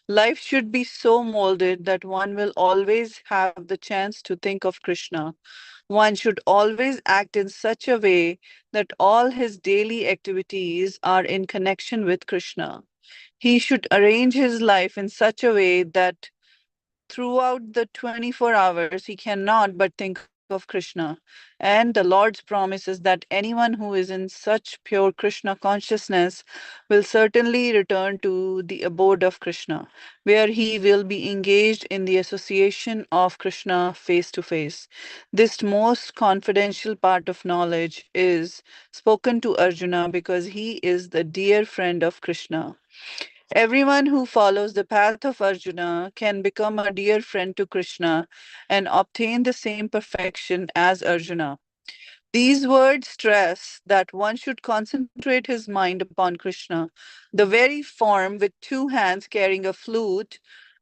Life should be so molded that one will always have the chance to think of Krishna. One should always act in such a way that all his daily activities are in connection with Krishna. He should arrange his life in such a way that throughout the 24 hours, he cannot but think of Krishna. And the Lord's promise is that anyone who is in such pure Krishna consciousness will certainly return to the abode of Krishna, where he will be engaged in the association of Krishna face to face. This most confidential part of knowledge is spoken to Arjuna because he is the dear friend of Krishna. Everyone who follows the path of Arjuna can become a dear friend to Krishna and obtain the same perfection as Arjuna. These words stress that one should concentrate his mind upon Krishna, the very form with two hands carrying a flute,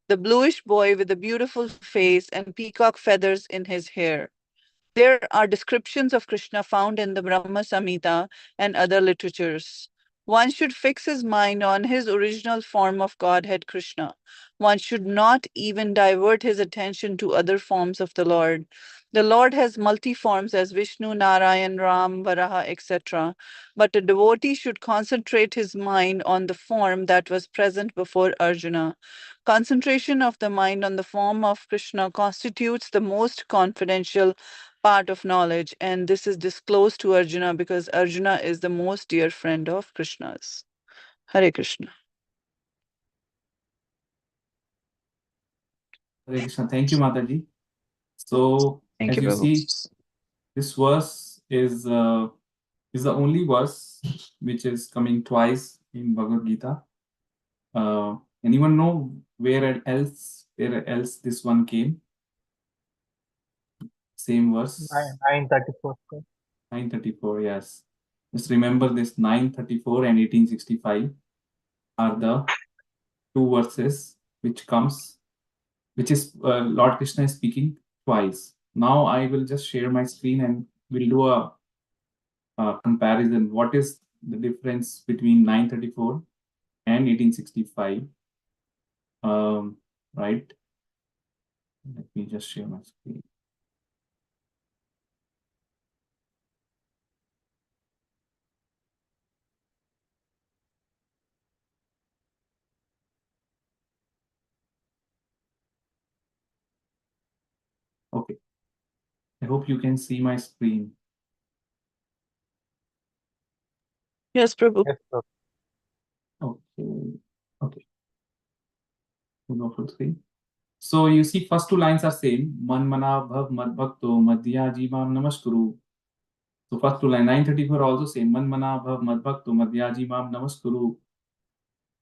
the bluish boy with a beautiful face and peacock feathers in his hair. There are descriptions of Krishna found in the Brahma Samhita and other literatures. One should fix his mind on his original form of Godhead Krishna. One should not even divert his attention to other forms of the Lord. The Lord has multi forms as Vishnu, Narayan, Ram, Varaha, etc. But a devotee should concentrate his mind on the form that was present before Arjuna. Concentration of the mind on the form of Krishna constitutes the most confidential part of knowledge, and this is disclosed to Arjuna because Arjuna is the most dear friend of Krishna's. Hare Krishna. Hare Krishna. Thank you, Mataji. So, Thank as you, you Prabhu. see, this verse is the only verse which is coming twice in Bhagavad Gita. Anyone know where else this one came? Same verse. 934. 934. Yes. Just remember this: 934 and 1865 are the two verses which is Lord Krishna is speaking twice. Now I will just share my screen and we'll do a comparison. What is the difference between 934 and 1865? Right. Let me just share my screen. Okay. I hope you can see my screen. Yes, Prabhu. Yes, sir. Okay. Okay. 2 4 3. So you see, first two lines are same. Man mana bhav mad bhakto madhya jimam namaskuru. So first two line 934 also same. Man mana bhav mad bhakto madhya jimam namaskuru.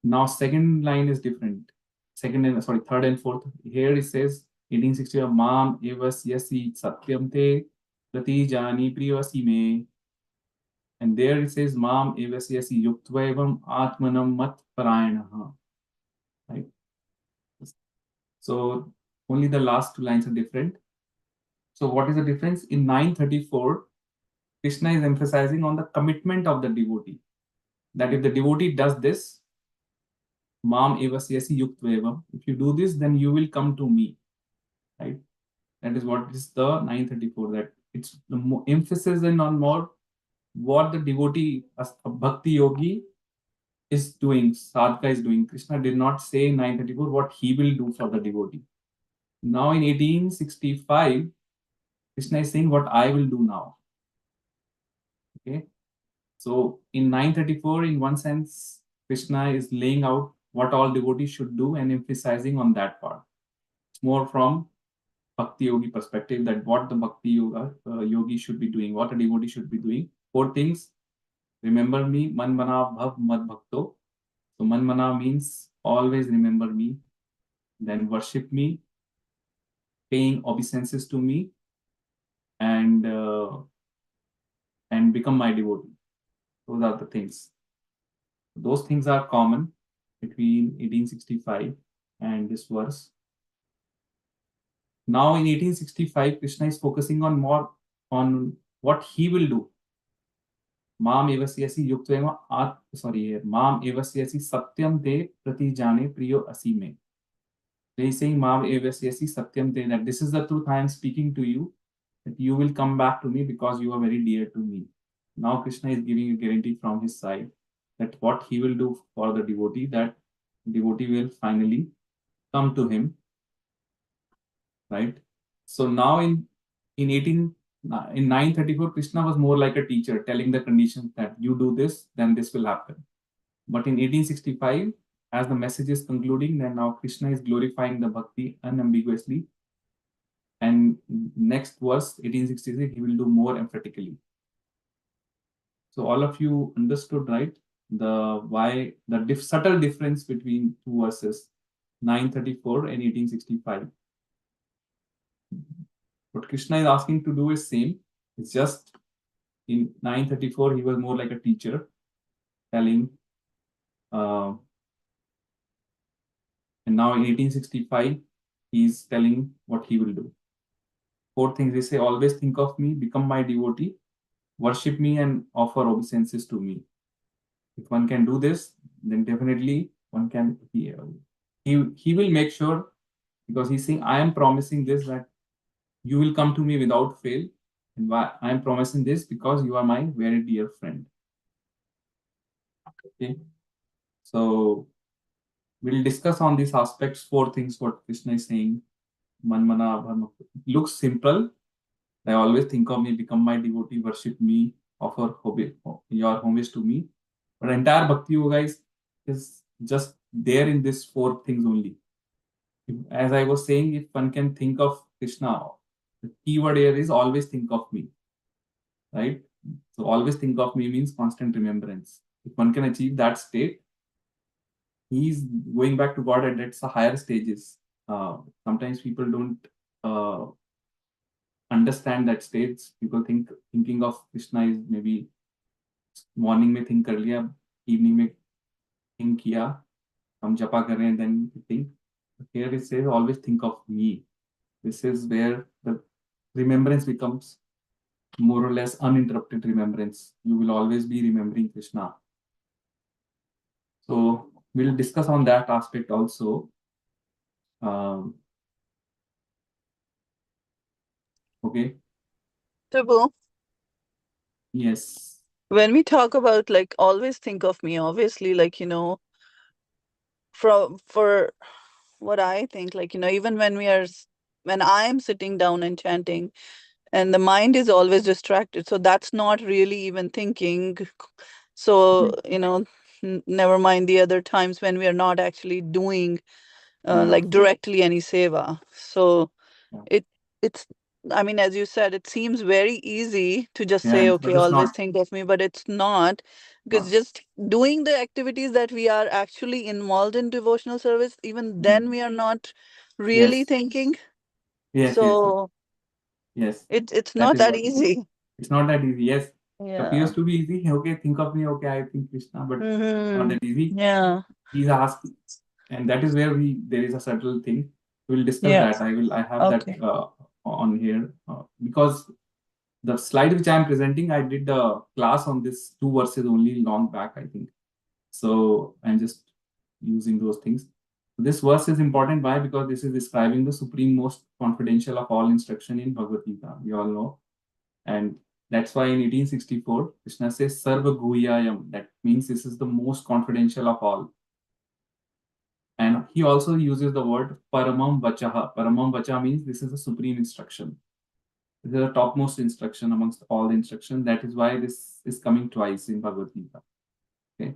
Now second line is different. Third and fourth. Here it says 1860 Mam evas yasi satyam te prati jani priyasi me. And there it says Mam evas yasi yuktva evam atmanam mat parayanaha. Right. So only the last two lines are different. So what is the difference? In 934, Krishna is emphasizing on the commitment of the devotee. That if the devotee does this, Mam evasyasi yuktvevam. If you do this, then you will come to me. Right? That is what is the 934. That it's the emphasis on more what the devotee, a bhakti yogi, is doing, sadhaka is doing. Krishna did not say in 934 what he will do for the devotee. Now in 1865, Krishna is saying what I will do now. Okay. So in 934, in one sense, Krishna is laying out what all devotees should do and emphasizing on that part. It's more from Bhakti Yogi perspective that what the Bhakti yogi should be doing, what a devotee should be doing. 4 things. Remember me, man mana bhav mad bhakto. So man mana means always remember me, then worship me, paying obeisances to me, and become my devotee. Those are the things. Those things are common between 1865 and this verse. Now in 1865, Krishna is focusing on more on what he will do. Mam evasyasi yuktva Mam evasyasi satyam te prati jane priyo asime. He's saying, Mav evasyasi satyam te, that this is the truth I am speaking to you, that you will come back to me because you are very dear to me. Now Krishna is giving a guarantee from his side that what he will do for the devotee, that devotee will finally come to him, right? So now in 18 in 934, Krishna was more like a teacher telling the conditions that you do this, then this will happen. But in 1865, as the message is concluding, then now Krishna is glorifying the bhakti unambiguously. And next verse, 1866, he will do more emphatically. So all of you understood, right? The subtle difference between two verses, 934 and 1865. What Krishna is asking to do is same. It's just in 934, he was more like a teacher telling, uh, and now in 1865, he's telling what he will do. Four things they say: always think of me, become my devotee, worship me, and offer obeisances to me. If one can do this, then definitely one can. He will make sure, because he's saying, I am promising this, that you will come to me without fail. And why I am promising this? Because you are my very dear friend. Okay. So we'll discuss on these aspects, four things what Krishna is saying. Manmana Bharma. Looks simple. I always think of me, become my devotee, worship me, offer your homage to me. But entire Bhakti Yoga is just there in these four things only. As I was saying, if one can think of Krishna, the keyword here is always think of me, right? So always think of me means constant remembrance. If one can achieve that state, he's going back to God, and that's the higher stages. Sometimes people don't uh, understand that states. People thinking of Krishna is maybe morning में think कर लिया, evening में think किया, हम जपा कर रहे हैं, then think. Here it says always think of me. This is where the remembrance becomes more or less uninterrupted remembrance. You will always be remembering Krishna. So we'll discuss on that aspect also. Um, okay. Tabu, Yes. when we talk about like always think of me, obviously, like, for what I think, like, even when when I am sitting down and chanting, and the mind is always distracted, so that's not really even thinking. So, never mind the other times when we are not actually doing Yeah. like directly any seva. So Yeah. it it's I mean, as you said, it seems very easy to just say, Yeah, okay, but it's always not. think of me, but it's not, because Not. just doing the activities that we are actually involved in devotional service, even then we are not really Yes. thinking. Yes. Yes. Yes. So Yes. it's That not is that what. easy. It's not that easy. Yes. It appears Yeah. to be easy. Okay, think of me. Okay, I think Krishna, but not Mm-hmm. that easy. Yeah. He's asked, and that is where there is a subtle thing. We'll discuss Yeah. that. I have that Okay. on here, because the slide which I am presenting, I did a class on this two verses only long back, I think. So I'm just using those things. This verse is important. Why? Because this is describing the supreme most confidential of all instruction in Bhagavad Gita. We all know. And that's why in 1864, Krishna says Sarva Guhyayam. That means this is the most confidential of all. And he also uses the word Paramam Vachaha. Paramam Vacha means this is the supreme instruction. This is the topmost instruction amongst all the instructions. That is why this is coming twice in Bhagavad Gita. Okay.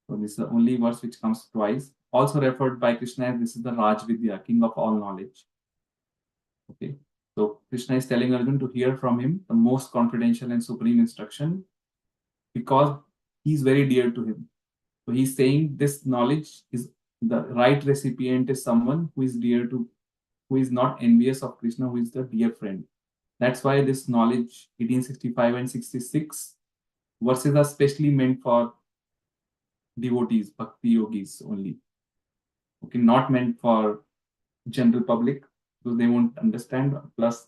So this is the only verse which comes twice. Also referred by Krishna as this is the Raj Vidya, king of all knowledge. Okay. So Krishna is telling Arjun to hear from him the most confidential and supreme instruction, because he's very dear to him. So he's saying this knowledge is the right recipient is someone who is dear to, who is not envious of Krishna, who is the dear friend. That's why this knowledge, 1865 and 66 verses, are specially meant for devotees, bhakti yogis only. Okay, not meant for general public, because they won't understand. Plus,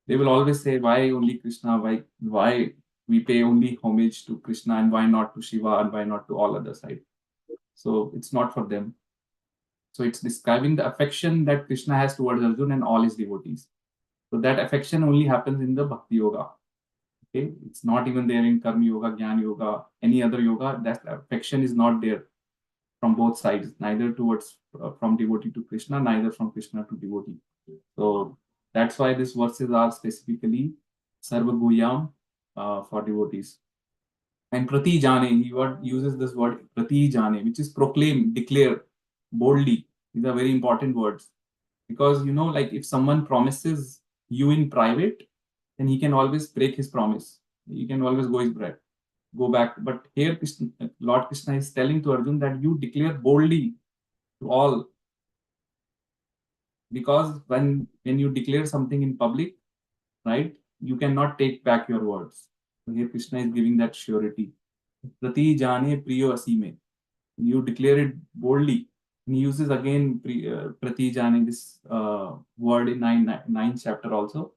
they will always say, why only Krishna? Why we pay only homage to Krishna, and why not to Shiva, and why not to all others, right? So it's not for them. So it's describing the affection that Krishna has towards Arjuna and all his devotees. So that affection only happens in the Bhakti Yoga. Okay, it's not even there in Karma Yoga, Jnana Yoga, any other yoga. That affection is not there from both sides, neither towards from devotee to Krishna, neither from Krishna to devotee. So that's why these verses are specifically Sarva Guhyam for devotees. And Prati Jane, he uses this word Prati Jane, which is proclaim, declare boldly. These are very important words. Because, you know, like if someone promises you in private, then he can always break his promise. He can always go back. But here, Lord Krishna is telling to Arjun that you declare boldly to all. Because when you declare something in public, right, you cannot take back your words. So here Krishna is giving that surety. Prati Jane Priyo Asime. You declare it boldly. He uses again Prati Jane, this word in ninth chapter also,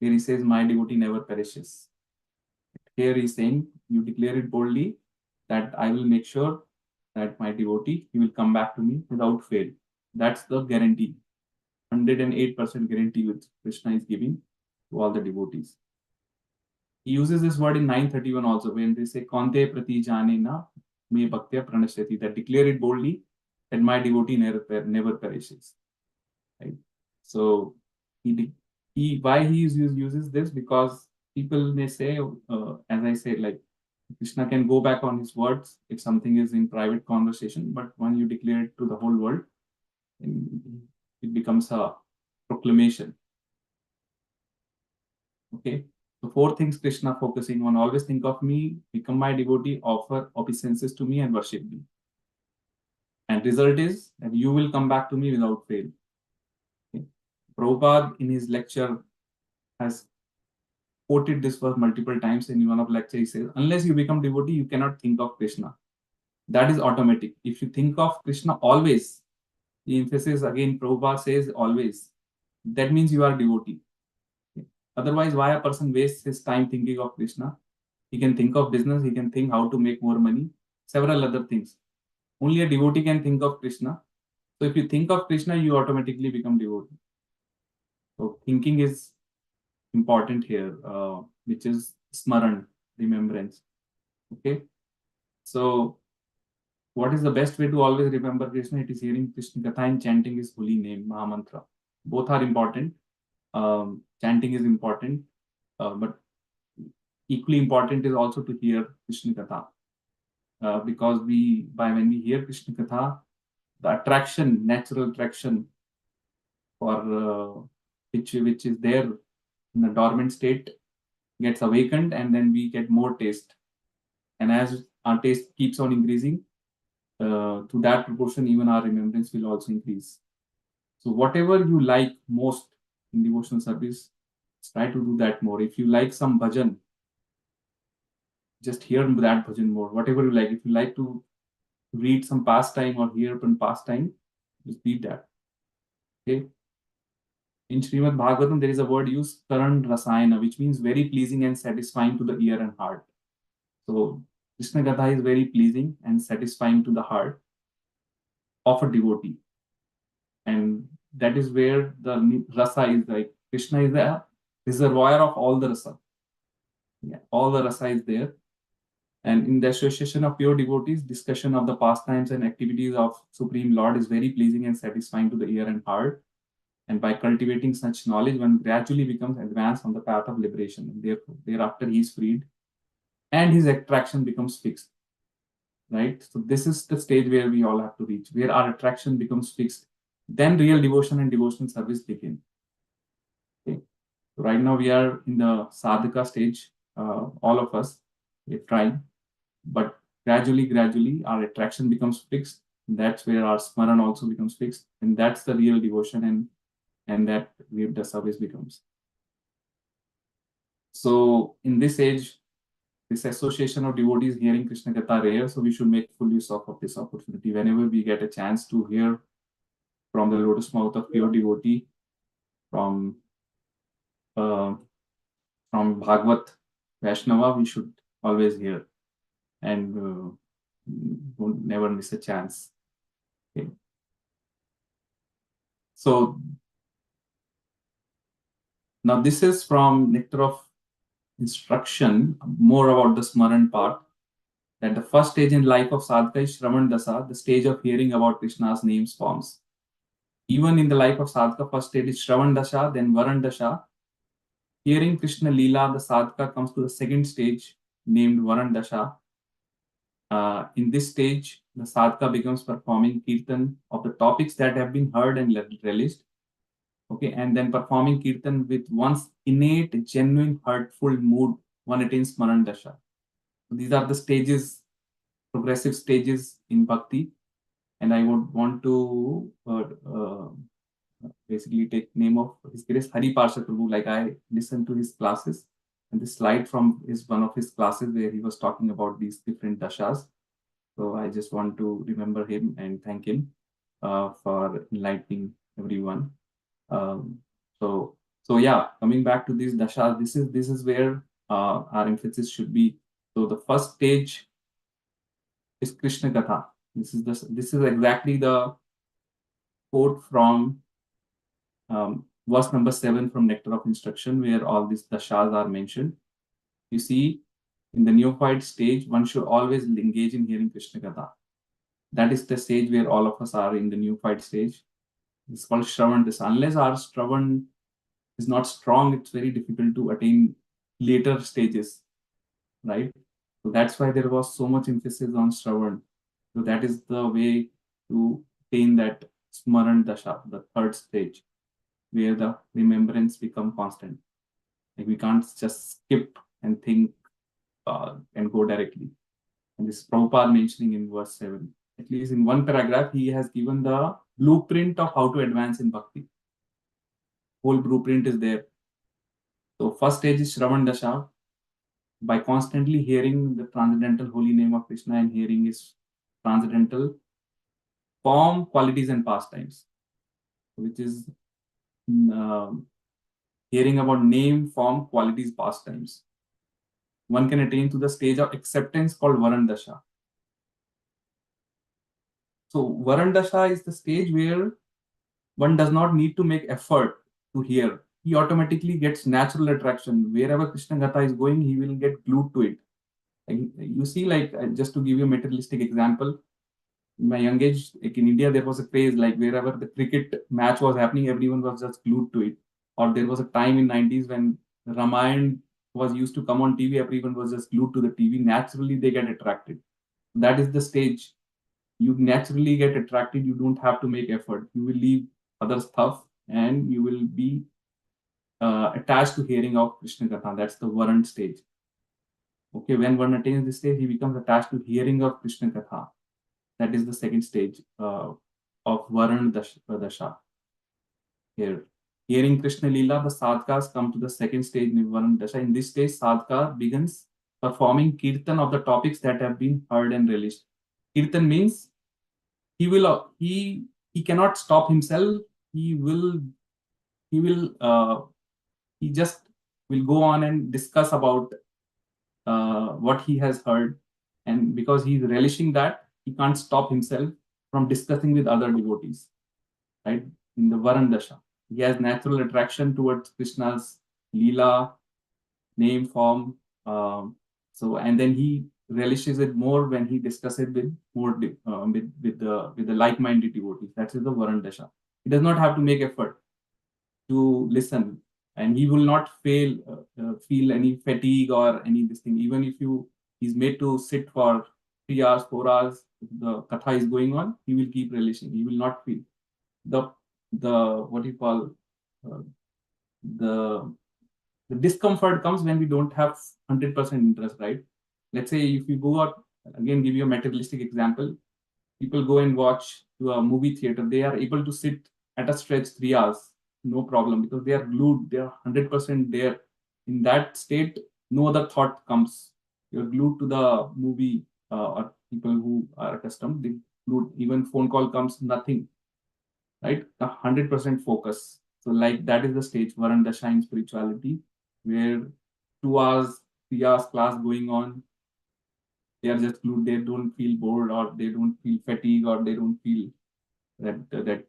where he says, my devotee never perishes. Here he's saying, you declare it boldly that I will make sure that my devotee, he will come back to me without fail. That's the guarantee. 108% guarantee which Krishna is giving to all the devotees. He uses this word in 931 also, when they say, Kante prati jane na me bhaktya pranashyati, that declare it boldly that my devotee never perishes. Right? So why he uses this, because people may say, as I said, like Krishna can go back on his words if something is in private conversation, but when you declare it to the whole world, it becomes a proclamation. Okay. So 4 things Krishna focusing on: always think of me, become my devotee, offer obeisances to me, and worship me. And result is that you will come back to me without fail. Okay. Prabhupada in his lecture has quoted this verse multiple times. In one of lecture, he says, unless you become devotee, you cannot think of Krishna. That is automatic. If you think of Krishna always, the emphasis again, Prabhupada says always, that means you are devotee. Okay. Otherwise, why a person wastes his time thinking of Krishna? He can think of business, he can think how to make more money, several other things. Only a devotee can think of Krishna. So if you think of Krishna, you automatically become devotee. So thinking is important here, which is smaran, remembrance. Okay. So what is the best way to always remember Krishna? It is hearing Krishna Katha and chanting his holy name, Mahamantra. Both are important. Chanting is important, but equally important is also to hear Krishna Katha. Because when we hear Krishna Katha, the attraction, natural attraction for which is there in a dormant state gets awakened, and then we get more taste. And as our taste keeps on increasing, to that proportion, even our remembrance will also increase. So whatever you like most in devotional service, try to do that more. If you like some bhajan, just hear that bhajan more. Whatever you like. If you like to read some pastime or hear some pastime, just read that. Okay. In Srimad Bhagavatam, there is a word used, Karan Rasayana, which means very pleasing and satisfying to the ear and heart. So Krishna Gatha is very pleasing and satisfying to the heart of a devotee. And that is where the rasa is, like Krishna is the reservoir of all the rasa. Yeah, all the rasa is there. And in the association of pure devotees, discussion of the pastimes and activities of Supreme Lord is very pleasing and satisfying to the ear and heart. And by cultivating such knowledge, one gradually becomes advanced on the path of liberation. And therefore, thereafter, he is freed and his attraction becomes fixed. Right? So this is the stage where we all have to reach, where our attraction becomes fixed. Then real devotion and devotional service begin. Okay. So right now we are in the sadhaka stage, all of us, we're trying, but gradually, our attraction becomes fixed. That's where our smaran also becomes fixed. And that's the real devotion, and that where the service becomes. So in this age, this association of devotees hearing Krishna Katha rare, so we should make full use of this opportunity. Whenever we get a chance to hear from the lotus mouth of pure devotee, from Bhagavat Vaishnava, we should always hear and don't never miss a chance. Okay. So now this is from Nectar of Instruction, more about the Smaran part, that the first stage in life of sadhaka is Shravan Dasa, the stage of hearing about Krishna's names, forms. Even in the life of sadhaka, first stage is Shravan Dasha, then Varan Dasha. Hearing Krishna Leela, the sadhaka comes to the second stage named Varan Dasha. In this stage, the sadhaka becomes performing kirtan of the topics that have been heard and relished. Okay, and then performing kirtan with one's innate, genuine, heartful mood, one attains Smaran Dasha. So these are the stages, progressive stages in bhakti, and I would want to basically take name of His Grace Hari Parshad Prabhu. Like I listened to his classes, and this slide from is one of his classes where he was talking about these different dashas. So I just want to remember him and thank him for enlightening everyone. Um, so yeah, coming back to these dashas, this is where our emphasis should be. So the first stage is Krishna Katha. This is exactly the quote from verse number 7 from Nectar of Instruction, where all these dashas are mentioned. You see, in the neophyte stage, one should always engage in hearing Krishna Katha. That is the stage where all of us are in the neophyte stage. It's called Shravan. This unless our Shravan is not strong, it's very difficult to attain later stages, right? So that's why there was so much emphasis on Shravan. So that is the way to attain that Smaran Dasha, the third stage, where the remembrance become constant. Like we can't just skip and think and go directly. And this Prabhupada mentioning in verse 7. At least in one paragraph, he has given the blueprint of how to advance in bhakti. Whole blueprint is there. So first stage is Shravan Dasha. By constantly hearing the transcendental holy name of Krishna and hearing his transcendental form, qualities, and pastimes, which is hearing about name, form, qualities, pastimes. One can attain to the stage of acceptance called Varan Dasha. So Varan Dasha is the stage where one does not need to make effort to hear. He automatically gets natural attraction. Wherever Krishna Gatha is going, he will get glued to it. Like, you see, like just to give you a materialistic example, in my young age, like in India, there was a craze like wherever the cricket match was happening, everyone was just glued to it. Or there was a time in 90s when Ramayana was used to come on TV, everyone was just glued to the TV. Naturally, they get attracted. That is the stage. You naturally get attracted. You don't have to make effort. You will leave other stuff and you will be attached to hearing of Krishna Katha. That's the Varan stage. Okay, when one attains this stage, he becomes attached to hearing of Krishna Katha. That is the second stage of Varan Dasha. Here, hearing Krishna Leela, the sadhakas come to the second stage, Varan Dasha. In this stage, sadhaka begins performing kirtan of the topics that have been heard and relished. Kirtan means he cannot stop himself. He will he will he just will go on and discuss about what he has heard, and because he's relishing that, he can't stop himself from discussing with other devotees, right? In the Varan Dasha, he has natural attraction towards Krishna's Leela, name, form. So and then he relishes it more when he discusses it with more with the like-minded devotees. That is the Varan Dasha. He does not have to make effort to listen, and he will not feel any fatigue or any this thing. Even if he's made to sit for 3 hours, 4 hours, the katha is going on, he will keep relishing. He will not feel the what you call uh, the the discomfort comes when we don't have 100% interest, right? Let's say if you go out, again give you a materialistic example, people go and watch to a movie theater, they are able to sit at a stretch 3 hours, no problem, because they are glued, they are 100% there. In that state, no other thought comes. You're glued to the movie, or people who are accustomed, they glued, even phone call comes, nothing, right? 100% focus. So like that is the stage, Varan Dasha in spirituality, where 2 hours, 3 hours class going on, they are just glued, they don't feel bored or they don't feel fatigue or they don't feel that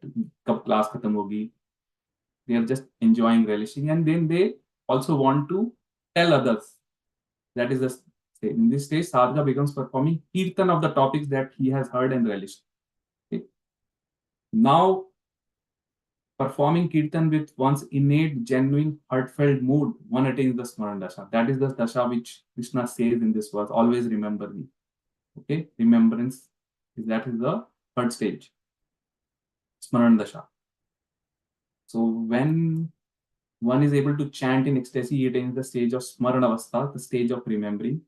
kab class khatam hogi. They are just enjoying, relishing, and then they also want to tell others. That is the stage. In this stage, sadhaka becomes performing kirtan of the topics that he has heard and relished. Okay. Now, performing kirtan with one's innate, genuine, heartfelt mood, one attains the smaran dasha. That is the dasha which Krishna says in this verse. Always remember me. Okay, remembrance is the third stage, smaran dasha. So when one is able to chant in ecstasy, he attains the stage of smaranavastha, the stage of remembering.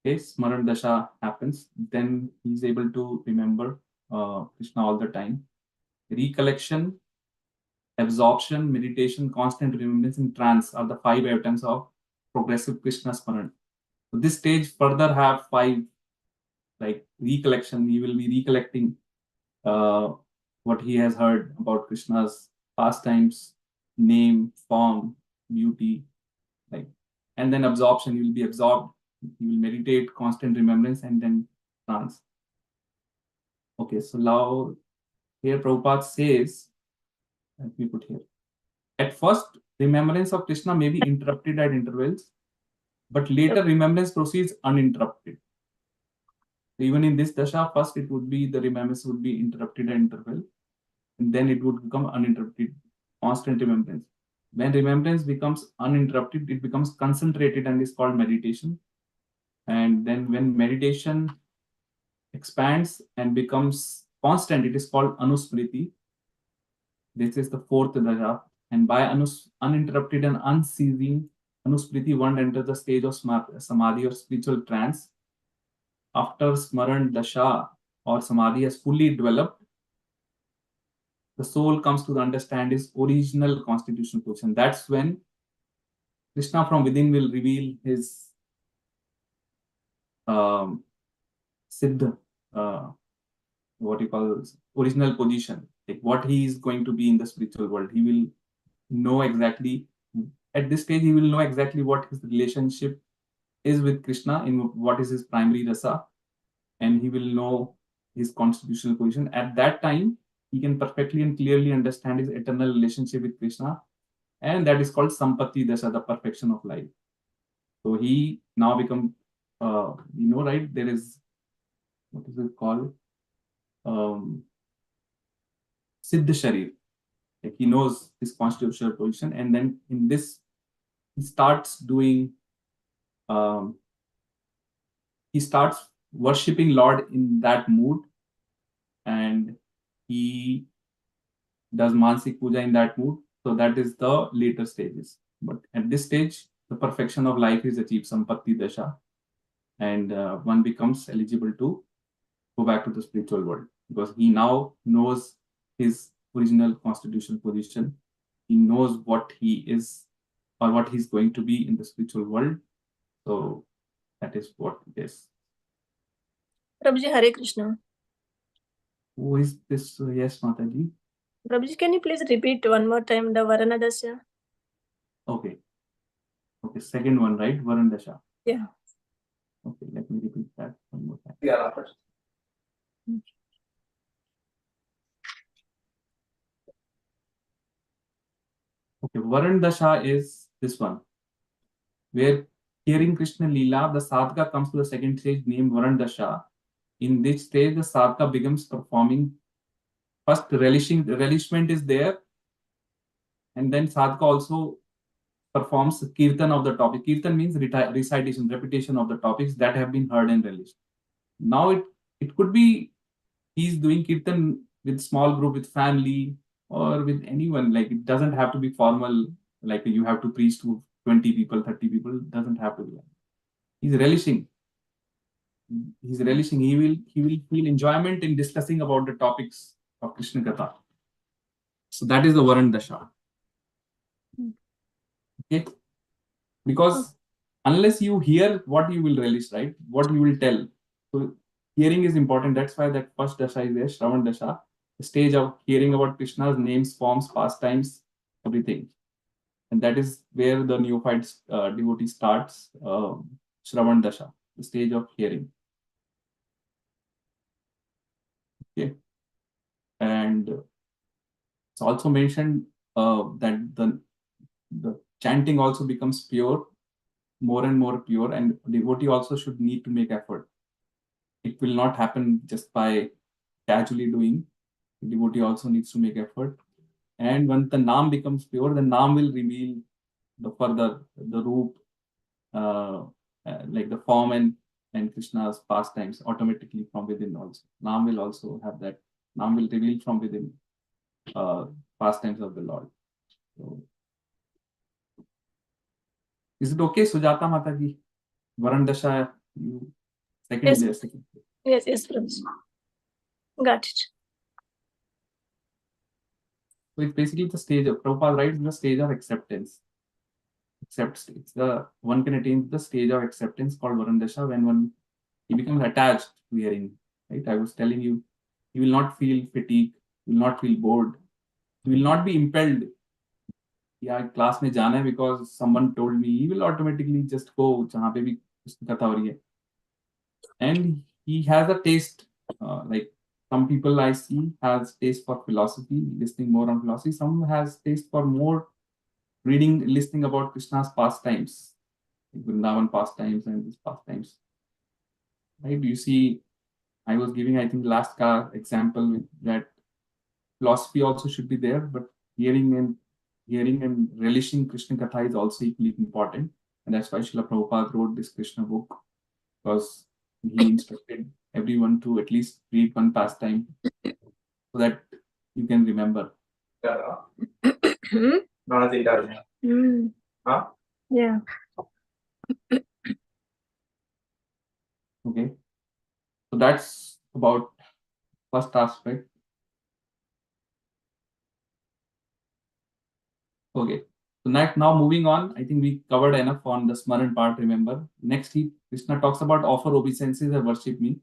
Okay, smaran dasha happens, then he is able to remember Krishna all the time. Recollection, absorption, meditation, constant remembrance, and trance are the 5 items of progressive Krishna Smaran. So this stage further have 5, like recollection. He will be recollecting uh, what he has heard about Krishna's pastimes, name, form, beauty, like, and then absorption. He will be absorbed. He will meditate, constant remembrance, and then trance. Okay, so now here Prabhupada says, let me put here. At first, remembrance of Krishna may be interrupted at intervals, but later remembrance proceeds uninterrupted. So even in this dasha, first it would be the remembrance would be interrupted at interval, and then it would become uninterrupted, constant remembrance. When remembrance becomes uninterrupted, it becomes concentrated and is called meditation. And then when meditation expands and becomes constant, it is called anusmriti. This is the fourth dasha. And by uninterrupted and unceasing anusmriti, one enters the stage of samadhi or spiritual trance. After smaran dasha or samadhi has fully developed, the soul comes to understand its original constitutional position. That's when Krishna from within will reveal his um, siddha, what you call original position, like what he is going to be in the spiritual world. He will know exactly, at this stage, he will know exactly what his relationship is with Krishna, in what is his primary rasa, and he will know his constitutional position. At that time, he can perfectly and clearly understand his eternal relationship with Krishna, and that is called Sampatti Dasha, the perfection of life. So he now become, right? There is, what is it called? Siddha Sharir. Like he knows his constitutional position, and then in this, he starts doing, um, he starts worshipping Lord in that mood, and he does Mansik Puja in that mood. So that is the later stages. But at this stage, the perfection of life is achieved, Sampatti Dasha, and one becomes eligible to go back to the spiritual world because he now knows his original constitutional position. He knows what he is or what he's going to be in the spiritual world. So that is what it is. Prabhuji, Hare Krishna. Who is this? Yes, Mataji. Prabhuji, can you please repeat one more time the Varana Dasya? Okay. Okay, second one, right? Varun Dasha. Yeah. Okay, let me repeat that one more time. Yeah. Okay, Varun Dasha is this one, where hearing Krishna Leela, the sadhaka comes to the second stage named Varun Dasha. In this stage, the sadhaka begins performing. First, relishment is there, and then sadhaka also performs kirtan of the topic. Kirtan means recitation, repetition of the topics that have been heard and relished. Now it could be he's doing kirtan with small group, with family, or with anyone. Like it doesn't have to be formal. Like you have to preach to 20 people, 30 people. It doesn't have to be. He's relishing. He's relishing. He will feel enjoyment in discussing about the topics of Krishna Katha. So that is the Varun Dasha. Okay, because unless you hear what you will relish, right? What you will tell. So hearing is important. That's why that first dasha is there, Shravan Dasha, the stage of hearing about Krishna's names, forms, pastimes, everything. And that is where the neophyte devotee starts Shravan Dasha, the stage of hearing. Okay. And it's also mentioned that the chanting also becomes pure, more and more pure, and devotee also should need to make effort. It will not happen just by casually doing. The devotee also needs to make effort. And when the Naam becomes pure, the Naam will reveal the further the root, like the form and Krishna's pastimes automatically from within also. Naam will also have that. Naam will reveal from within pastimes of the Lord. So, is it okay, Sujata Mataji? Varan Dasha, you second Yes. there, second. Yes, Prabhuji. Got it. So it's basically the stage of Prabhupada writes the stage of acceptance. It's the one can attain the stage of acceptance called Varandasha when he becomes attached to hearing. Right? I was telling you, you will not feel fatigue, you will not feel bored, you will not be impelled. Yeah, class में जाना है because someone told me. He will automatically just go जहाँ पे भी कथा हो रही है. And he has a taste, like some people I see has taste for philosophy, listening more on philosophy. Some has taste for more reading, listening about Krishna's pastimes, Vrindavan pastimes and his pastimes. Right? You see, I was giving, I think, last car example that philosophy also should be there, but hearing and relishing Krishna Katha is also equally important. And that's why Srila Prabhupada wrote this Krishna book, because he instructed everyone to at least read one pastime so that you can remember. Yeah. Okay. So that's about first aspect. Okay. So now moving on, I think we covered enough on the Smaran part, remember. Next, Krishna talks about offer obeisances and worship me.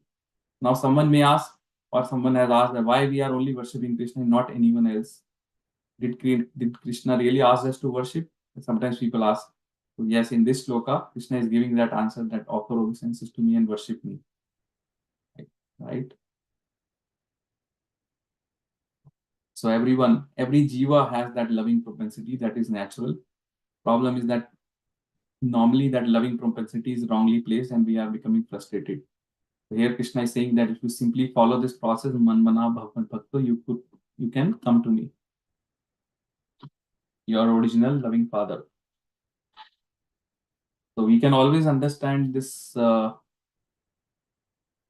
Now someone may ask, or someone has asked, that why we are only worshipping Krishna and not anyone else. Did Krishna really ask us to worship? Sometimes people ask. So yes, in this sloka, Krishna is giving that answer, that offer obeisances to me and worship me. Right? So every jiva has that loving propensity that is natural. Problem is that normally that loving propensity is wrongly placed and we are becoming frustrated. So here Krishna is saying that if you simply follow this process, man mana bhaktan bhakto, you can come to me, your original loving father. So we can always understand this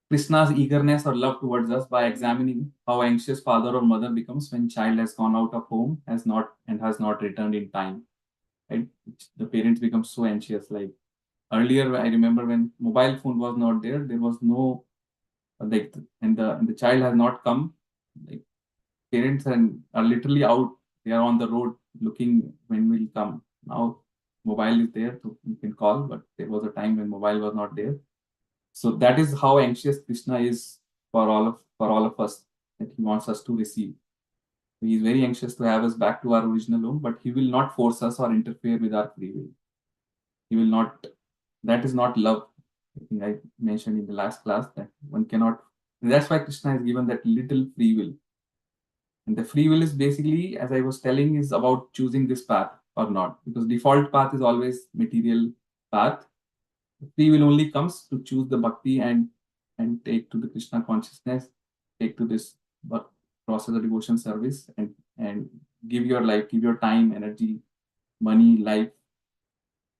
Krishna's eagerness or love towards us by examining how anxious father or mother becomes when child has gone out of home, has not returned in time. Right? The parents become so anxious. Like earlier, I remember when mobile phone was not there, there was no like, and the child has not come. Like parents are literally out. They are on the road looking when will come. Now mobile is there, so you can call. But there was a time when mobile was not there. So that is how anxious Krishna is for all of us, that he wants us to receive. He is very anxious to have us back to our original home, but he will not force us or interfere with our free will. He will not. That is not love. I think I mentioned in the last class that one cannot. That's why Krishna has given that little free will. And the free will is basically, as I was telling, is about choosing this path or not. Because default path is always material path. Free will only comes to choose the bhakti and take to the Krishna consciousness, take to this process of devotion service, and give your life, give your time, energy, money, life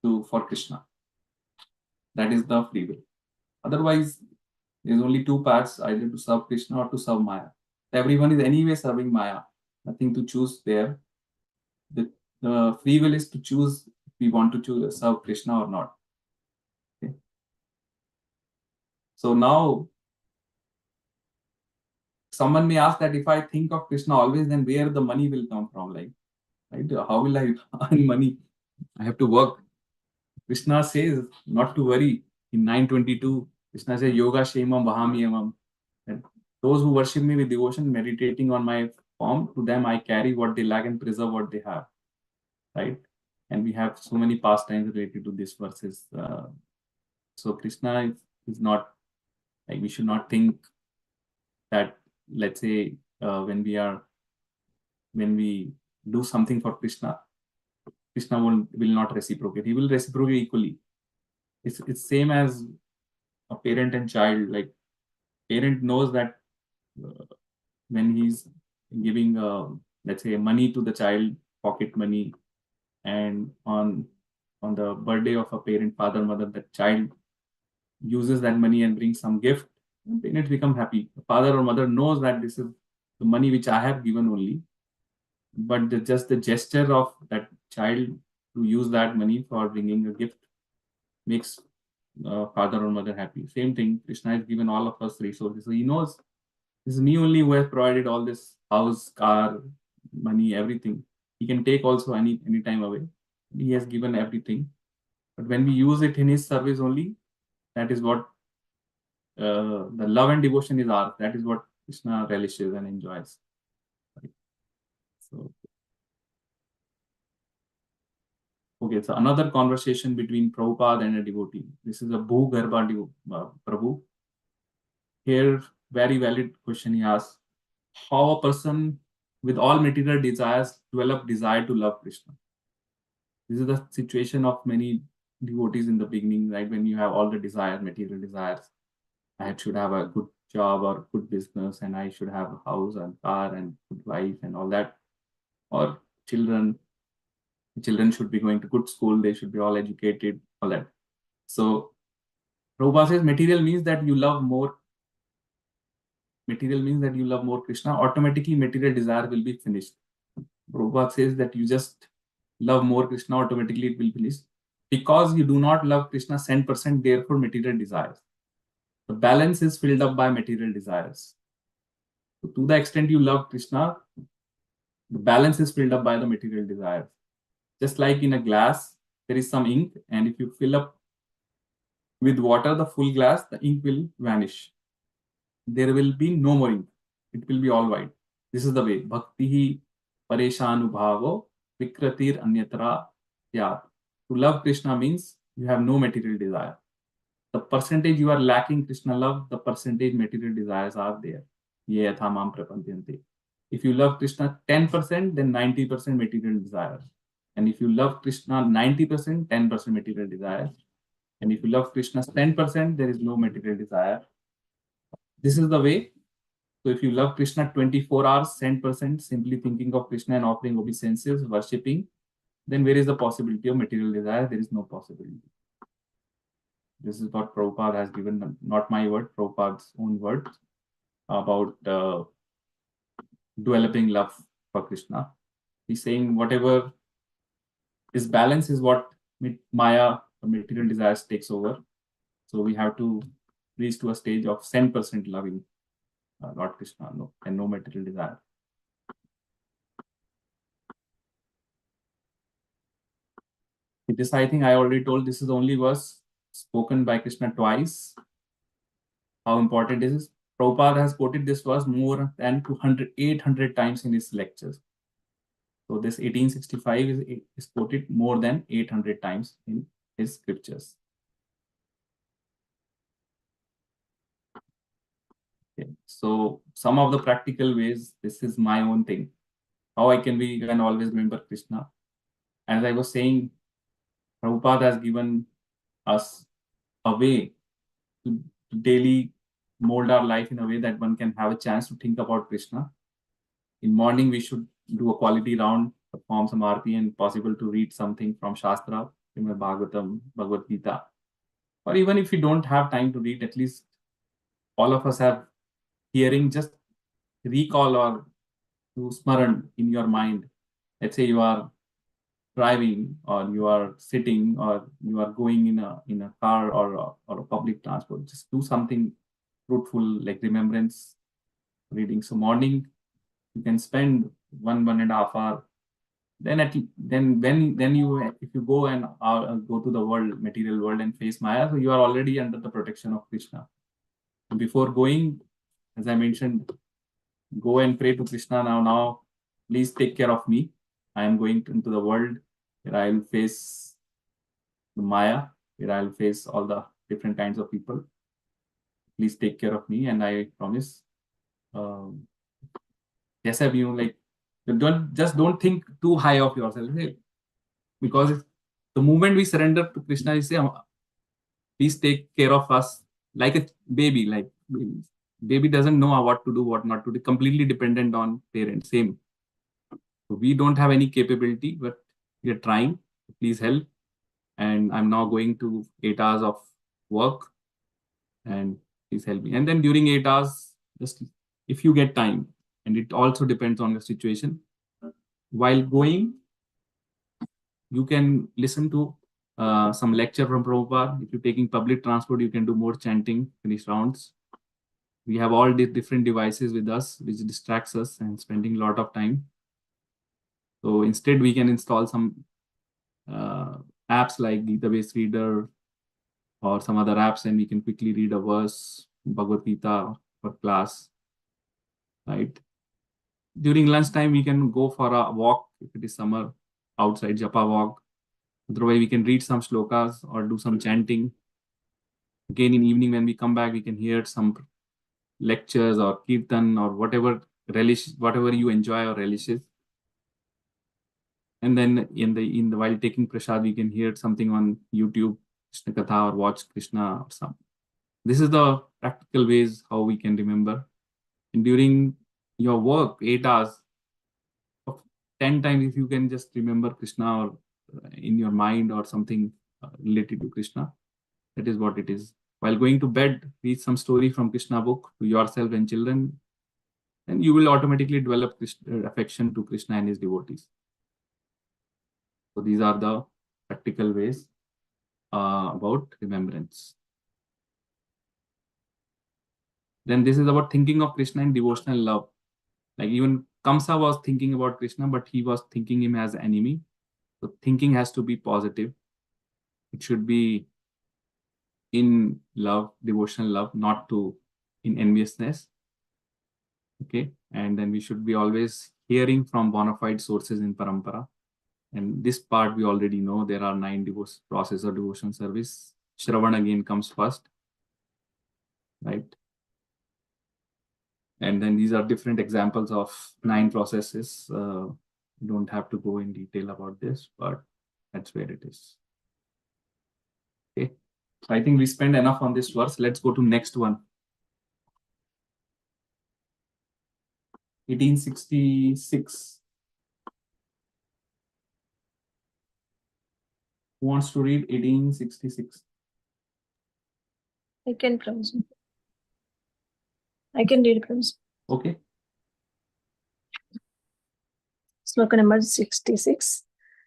for Krishna. That is the free will. Otherwise, there's only two paths, either to serve Krishna or to serve Maya. Everyone is anyway serving Maya. Nothing to choose there. The free will is to choose if we want to serve Krishna or not. Okay. So now, someone may ask that if I think of Krishna always, then where the money will come from? Like, right? How will I earn money? I have to work. Krishna says not to worry. In 9:22, Krishna says, Yoga Shemam Vahamiyamam. And those who worship me with devotion, meditating on my form, to them I carry what they lack and preserve what they have. Right? And we have so many pastimes related to these verses. So Krishna is not, like, we should not think that, let's say, when we do something for Krishna, Krishna will not reciprocate. He will reciprocate equally. It's same as a parent and child. Like parent knows that uh, when he's giving let's say money to the child, pocket money, and on the birthday of a parent, father, mother, that child uses that money and brings some gift, parents become happy. The father or mother knows that this is the money which I have given only, but just the gesture of that child to use that money for bringing a gift makes father or mother happy. Same thing, Krishna has given all of us resources. So he knows this is me only who has provided all this house, car, money, everything. He can take also any time away. He has given everything. But when we use it in his service only, that is what the love and devotion is ours. That is what Krishna relishes and enjoys. Right? So, okay, so another conversation between Prabhupada and a devotee. This is a Bhu Garbha Prabhu. Here, very valid question he asks: how a person with all material desires develop desire to love Krishna? This is the situation of many devotees in the beginning, right? When you have all the desires, material desires. I should have a good job or good business, and I should have a house and car and good wife and all that. Or children, children should be going to good school, they should be all educated, all that. So Prabhupada says material means that you love more. Material means that you love more Krishna. Automatically, material desire will be finished. Prabhupada says that you just love more Krishna, automatically it will finish. Because you do not love Krishna 100%, therefore material desires. The balance is filled up by material desires. So to the extent you love Krishna, the balance is filled up by the material desires. Just like in a glass, there is some ink, and if you fill up with water the full glass, the ink will vanish. There will be no more ink. It will be all white. This is the way. Bhakti pareshanubhavo vikratir anyatra yat. To love Krishna means you have no material desire. The percentage you are lacking Krishna love, the percentage material desires are there. Ye yatha mam prapantyante. If you love Krishna 10%, then 90% material desire. And if you love Krishna 90%, 10% material desire. And if you love Krishna 10%, there is no material desire. This is the way. So if you love Krishna 24 hours, 10%, simply thinking of Krishna and offering obeisances, worshipping, then where is the possibility of material desire? There is no possibility. This is what Prabhupada has given, not my word, Prabhupada's own word about developing love for Krishna. He's saying whatever is balance is what Maya or material desires takes over. So we have to reach to a stage of 10% loving Lord Krishna, and no material desire. This, I think I already told, this is the only verse spoken by Krishna twice. How important is this? Prabhupada has quoted this verse more than 800 times in his lectures. So this 1865 is quoted more than 800 times in his scriptures. Okay. So some of the practical ways, this is my own thing, how I can always remember Krishna. As I was saying, Prabhupada has given us a way to daily mold our life in a way that one can have a chance to think about Krishna. In morning, we should do a quality round, perform some arti, and possible to read something from Shastra, Bhagavatam, Bhagavad Gita. Or even if you don't have time to read, at least all of us have hearing, just recall or to smaran in your mind. Let's say you are driving, or you are sitting, or you are going in a car or a public transport. Just do something fruitful like remembrance reading. So morning you can spend 1.5 hour. Then if you go and go to the world, material world, and face Maya, so you are already under the protection of Krishna. Before going, as I mentioned, go and pray to Krishna now. Please take care of me. I am going into the world where I will face the Maya, where I will face all the different kinds of people. Please take care of me, and I promise कैसे भी हो, like don't think too high of yourself, because the moment we surrender to Krishna, you say, please take care of us like a baby. Like baby doesn't know what to do, what not to do, completely dependent on parents. Same. So we don't have any capability, but we are trying. Please help. And I'm now going to 8 hours of work, and please help me. And then during 8 hours, just if you get time, and it also depends on the situation, while going, you can listen to some lecture from Prabhupada. If you're taking public transport, you can do more chanting, finish rounds. We have all the different devices with us, which distracts us and spending a lot of time. So instead, we can install some apps like Gita based reader or some other apps, and we can quickly read a verse, Bhagavad Gita for class, right? During lunchtime, we can go for a walk if it is summer, outside Japa walk. Otherwise, we can read some shlokas or do some chanting. Again, in evening, when we come back, we can hear some lectures or kirtan or whatever you enjoy or relishes. And then in the while taking prasad, we can hear something on YouTube, Krishna Katha, or watch Krishna or some. This is the practical ways how we can remember. And during your work, 8 hours, 10 times, if you can just remember Krishna or in your mind or something related to Krishna, that is what it is. While going to bed, read some story from Krishna book to yourself and children, and you will automatically develop affection to Krishna and his devotees. So these are the practical ways about remembrance. Then this is about thinking of Krishna in devotional love. Like even Kamsa was thinking about Krishna, but he was thinking him as enemy. So thinking has to be positive. It should be in love, devotional love, not to in enviousness. Okay, and then we should be always hearing from bona fide sources in parampara. And this part we already know. There are 9 process of devotion service. Shravan again comes first, right? And then these are different examples of 9 processes. You don't have to go in detail about this, but that's where it is. Okay, so I think we spent enough on this verse. Let's go to next one. 1866. Who wants to read 1866? I can promise. I can read promise. Okay. Sloka number 66.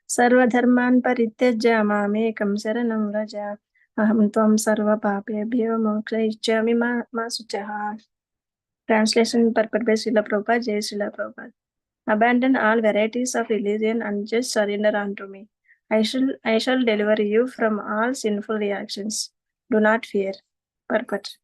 Sarvadharman parityajya mamekam sharanam vraja aham tvam sarva papebhyo mokshayichyami ma suchaha. Translation purport by Srila Prabhupada, Jai Srila Prabhupada. Abandon all varieties of religion and just surrender unto me. I shall deliver you from all sinful reactions. Do not fear. Purport.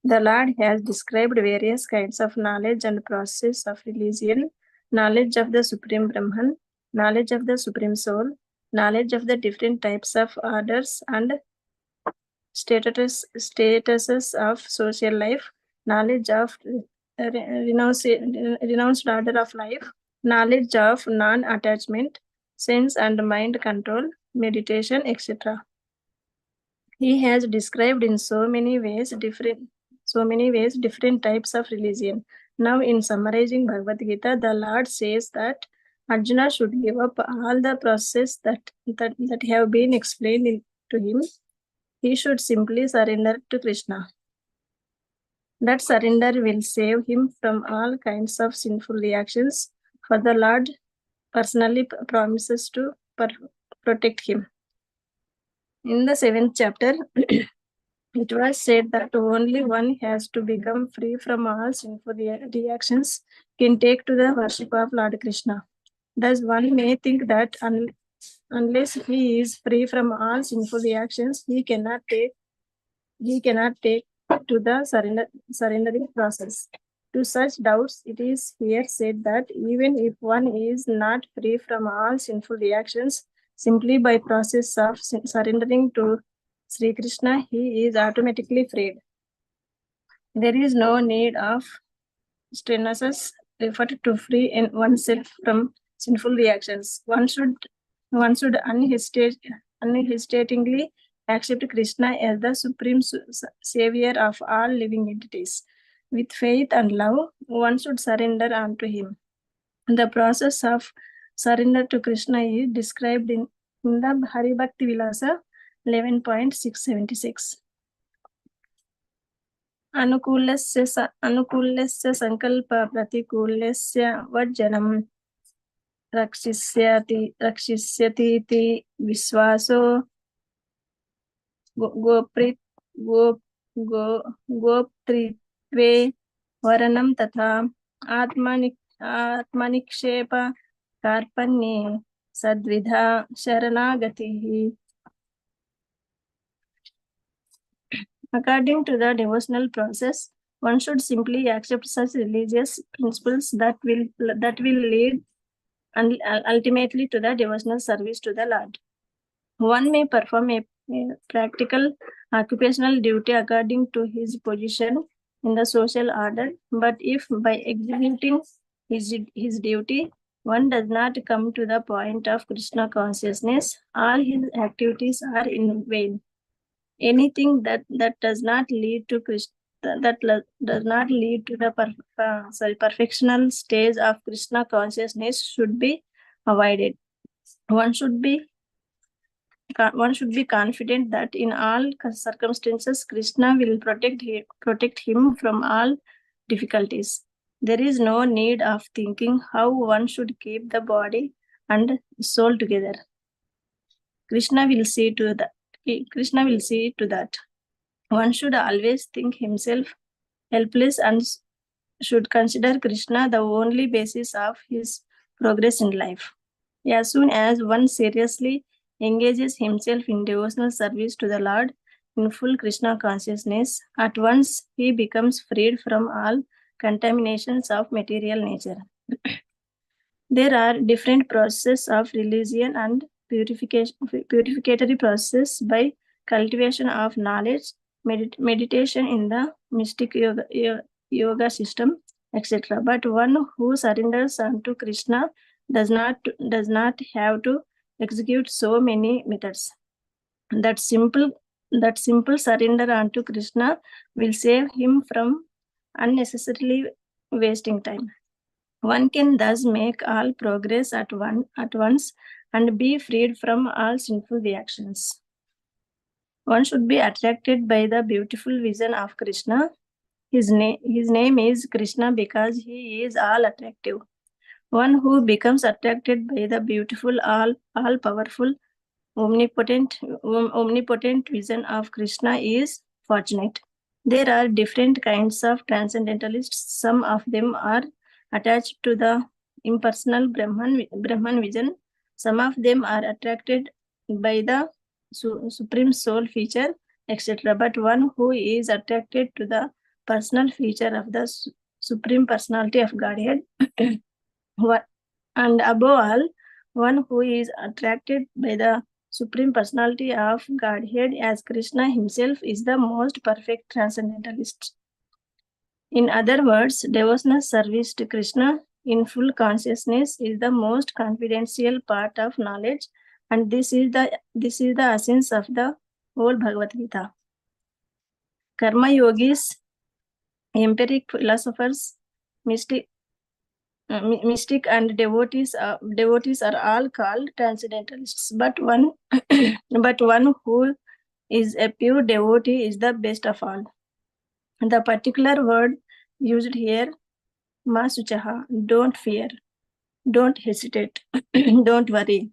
The Lord has described various kinds of knowledge and process of religion: knowledge of the Supreme Brahman, knowledge of the Supreme Soul, knowledge of the different types of orders and statuses of social life, knowledge of renounced order of life, knowledge of non-attachment, sense and mind control, meditation, etc. He has described in so many ways different types of religion. Now, in summarizing Bhagavad Gita, the Lord says that Arjuna should give up all the process that have been explained to him. He should simply surrender to Krishna. That surrender will save him from all kinds of sinful reactions, for the Lord personally promises to protect him. In the 7th chapter, it was said that only one has to become free from all sinful reactions can take to the worship of Lord Krishna. Thus, one may think that unless he is free from all sinful reactions, he cannot take to the surrendering process. To such doubts, it is here said that even if one is not free from all sinful reactions, simply by process of surrendering to Sri Krishna, he is automatically freed. There is no need of strenuous effort to free oneself from sinful reactions. One should unhesitatingly accept Krishna as the supreme savior of all living entities. With faith and love, one should surrender unto him. The process of surrender to Krishna is described in the Hari Bhakti Vilasa 11.676. अनुकूलस्य संकल्प प्रतिकूलस्य वर्जनम रक्षिष्यतीति विश्वासो गोप्तृत्वे वरणम तथा आत्मनिक्षेप कार्पण्ये सद्विधा शरणागतिः. According to the devotional process, one should simply accept such religious principles that will lead and ultimately to the devotional service to the Lord. One may perform a practical occupational duty according to his position in the social order, but if by executing his duty one does not come to the point of Krishna consciousness, all his activities are in vain. Anything that does not lead to Krishna, does not lead to the perfectional stage of Krishna consciousness should be avoided. One should be confident that in all circumstances Krishna will protect him from all difficulties. There is no need of thinking how one should keep the body and soul together. Krishna will see to that. One should always think himself helpless and should consider Krishna the only basis of his progress in life. As soon as one seriously engages himself in devotional service to the Lord in full Krishna consciousness, at once he becomes freed from all contaminations of material nature. There are different processes of religion and purificatory process by cultivation of knowledge, meditation in the mystic yoga system, etc. But one who surrenders unto Krishna does not have to execute so many methods. That simple surrender unto Krishna will save him from unnecessarily wasting time. One can thus make all progress at once and be freed from all sinful reactions. One should be attracted by the beautiful vision of Krishna. His name is Krishna because he is all attractive. One who becomes attracted by the beautiful, all powerful, omnipotent vision of Krishna is fortunate. There are different kinds of transcendentalists. Some of them are attached to the impersonal Brahman vision. Some of them are attracted by the supreme soul feature, etc. But one who is attracted to the personal feature of the supreme personality of Godhead, and above all, one who is attracted by the supreme personality of Godhead as Krishna himself is the most perfect transcendentalist. In other words, devotional service to Krishna in full consciousness is the most confidential part of knowledge, and this is the essence of the whole Bhagavad Gita. Karma yogis, empiric philosophers, mystic and devotees are all called transcendentalists. But one who is a pure devotee is the best of all. The particular word used here, masuchaha, don't fear, don't hesitate, don't worry,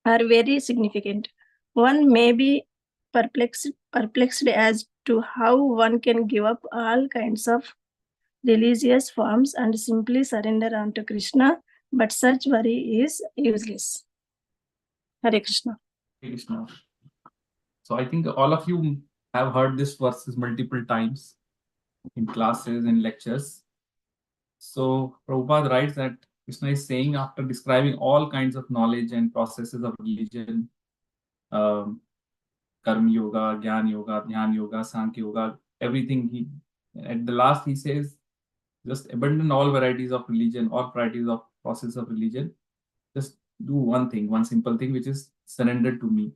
are very significant. One may be perplexed as to how one can give up all kinds of religious forms and simply surrender unto Krishna, but such worry is useless. Hare Krishna. Hare Krishna. So I think all of you have heard this verses multiple times in classes and lectures. So Prabhupada writes that Krishna is saying, after describing all kinds of knowledge and processes of religion, Karma Yoga, Gyan Yoga, Dhyan Yoga, Sankhya Yoga, everything, at the last he says, Just abandon all varieties of religion, all varieties of process of religion. Just do one thing, one simple thing, which is surrender to me.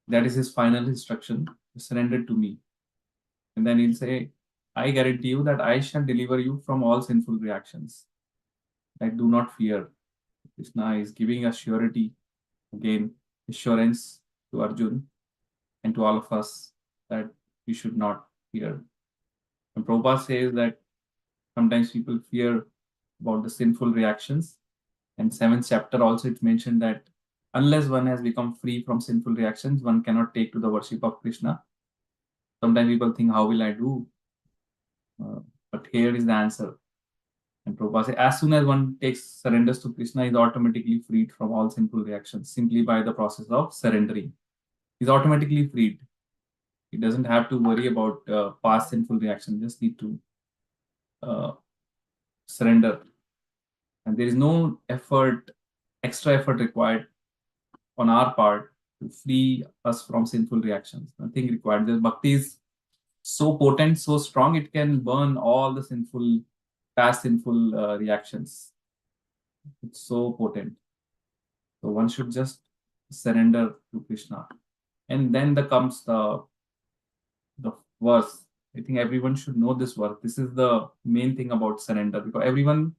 That is his final instruction. Surrender to me. And then he'll say, I guarantee you that I shall deliver you from all sinful reactions. Like, do not fear. Krishna is giving us surety, again, assurance to Arjun and to all of us that we should not fear. And Prabhupada says that sometimes people fear about the sinful reactions. And 7th chapter also it mentioned that unless one has become free from sinful reactions, one cannot take to the worship of Krishna. Sometimes people think, how will I do? But here is the answer. And Prabhupada says, as soon as one takes surrenders to Krishna, is automatically freed from all sinful reactions simply by the process of surrendering. He's automatically freed. He doesn't have to worry about past sinful reactions. Just need to surrender. And there is no effort, extra effort required on our part to free us from sinful reactions. Nothing required. The bhakti is so potent, so strong, it can burn all the sinful, past sinful reactions. It's so potent. So one should just surrender to Krishna. And then comes the verse. I think everyone should know this verse. This is the main thing about surrender, because everyone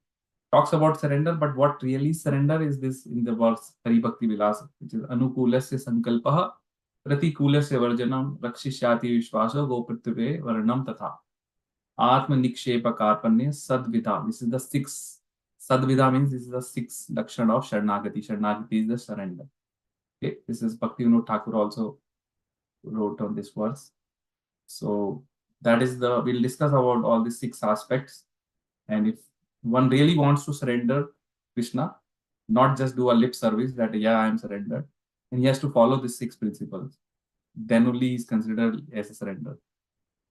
talks about surrender, but what really surrender is this in the verse Hari Bhakti Vilas, which is Anukulasya Sankalpaha Pratikulasya Varjanam Rakshishyati Vishwasa Gopritve Varnam Tatha Atma Nikshepa Karpanya Sadvida. This is the sixth. Sadvida means this is the sixth Lakshana of Sharanagati. Sharanagati is the surrender. Okay, this is Bhakti Vinod Thakur also wrote on this verse. So that is we'll discuss about all these 6 aspects. And if one really wants to surrender Krishna, not just do a lip service that, yeah, I am surrendered, and he has to follow these 6 principles. Then only he is considered as a surrender.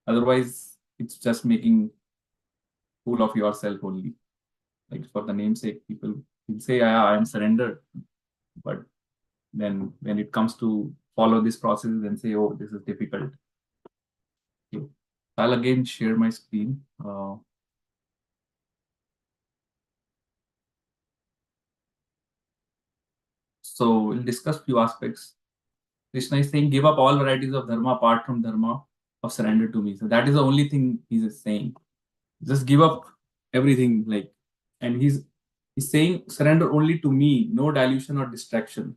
Otherwise, it's just making fool of yourself only. Like for the namesake, people will say, yeah, I am surrendered. But then when it comes to follow this process, then say, oh, this is difficult. Okay. I'll again share my screen. So we'll discuss few aspects. Krishna is saying, give up all varieties of dharma apart from dharma of surrender to me. So that is the only thing he's saying. Just give up everything, and he's saying surrender only to me, no dilution or distraction.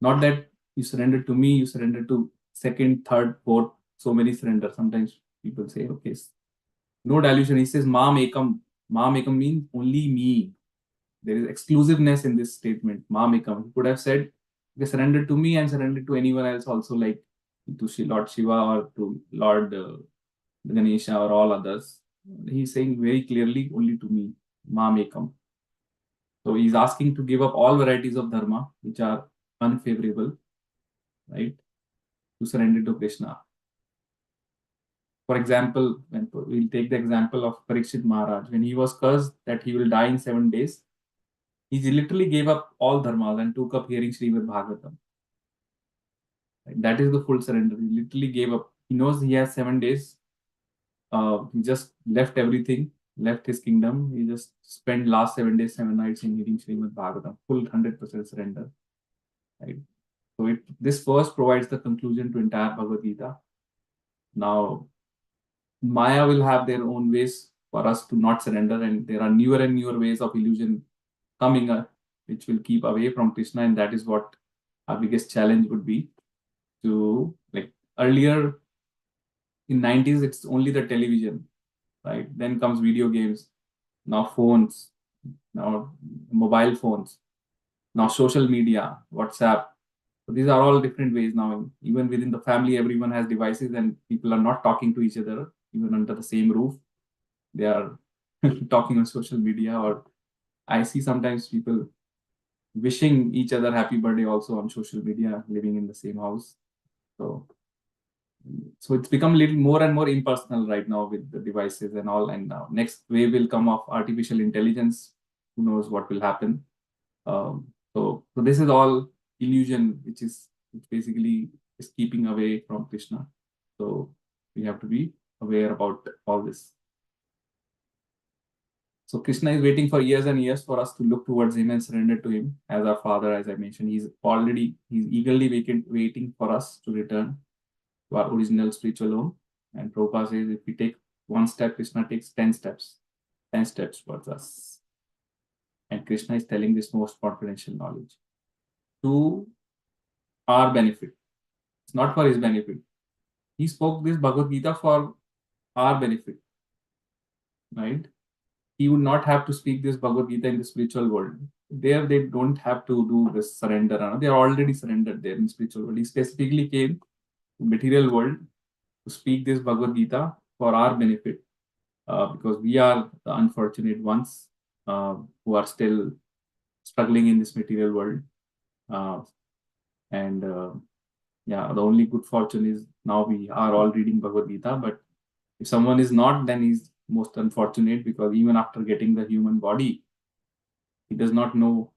Not that you surrender to me, you surrender to second, third, fourth, so many surrender. Sometimes people say, okay, no dilution. He says, Ma Ekam. Ma Ekam means only me. There is exclusiveness in this statement. Ma Ekam. He could have said, they surrender to me and surrender to anyone else also, like to Lord Shiva or to Lord Ganesha or all others. He's saying very clearly, only to me. Ma Ekam. So he's asking to give up all varieties of dharma which are unfavorable, right? To surrender to Krishna. For example, we'll take the example of Parikshit Maharaj. When he was cursed that he will die in 7 days, he literally gave up all dharmas and took up hearing Srimad Bhagavatam. Right? That is the full surrender. He literally gave up. He knows he has 7 days. He just left everything, left his kingdom. He just spent last 7 days, 7 nights in hearing Srimad Bhagavatam. Full 100% surrender. Right? So this verse provides the conclusion to entire Bhagavad Gita. Now, Maya will have their own ways for us to not surrender, and there are newer and newer ways of illusion coming up, which will keep away from Krishna, and that is what our biggest challenge would be. To, like earlier in 90s, it's only the television, right? Then comes video games, now phones, now mobile phones, now social media, WhatsApp. So these are all different ways now. Even within the family, everyone has devices and people are not talking to each other, even under the same roof. They are talking on social media, or I see sometimes people wishing each other happy birthday also on social media, living in the same house. So it's become a little more and more impersonal right now with the devices and all. And now next wave will come of artificial intelligence. Who knows what will happen? So this is all illusion, which basically is keeping away from Krishna. So we have to be aware about all this. So Krishna is waiting for years and years for us to look towards him and surrender to him as our father. As I mentioned, he's eagerly waiting for us to return to our original spiritual home. And Prabhupada says, if we take one step, Krishna takes 10 steps, 10 steps towards us. And Krishna is telling this most confidential knowledge to our benefit. It's not for his benefit. He spoke this Bhagavad Gita for our benefit, right? He would not have to speak this Bhagavad Gita in the spiritual world. There, they don't have to do this surrender. They are already surrendered there in spiritual world. He specifically came to material world to speak this Bhagavad Gita for our benefit, because we are the unfortunate ones who are still struggling in this material world. Yeah, the only good fortune is now we are all reading Bhagavad Gita, but if someone is not, then he's most unfortunate, because even after getting the human body, he does not know,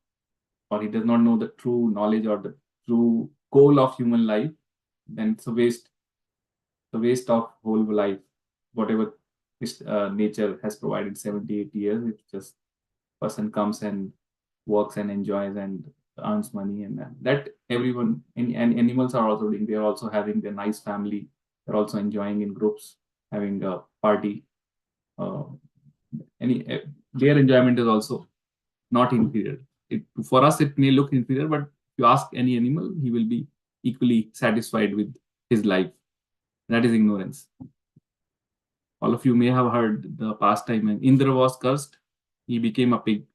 or he does not know the true knowledge or the true goal of human life. Then it's a waste, the waste of whole life, whatever nature has provided 70-80 years. It's just person comes and works and enjoys and earns money, and that everyone and animals are also doing. They are also having their nice family. They're also enjoying in groups, having a party. Their enjoyment is also not inferior. For us, it may look inferior, but if you ask any animal, he will be equally satisfied with his life. That is ignorance. All of you may have heard the pastime when Indra was cursed, he became a pig,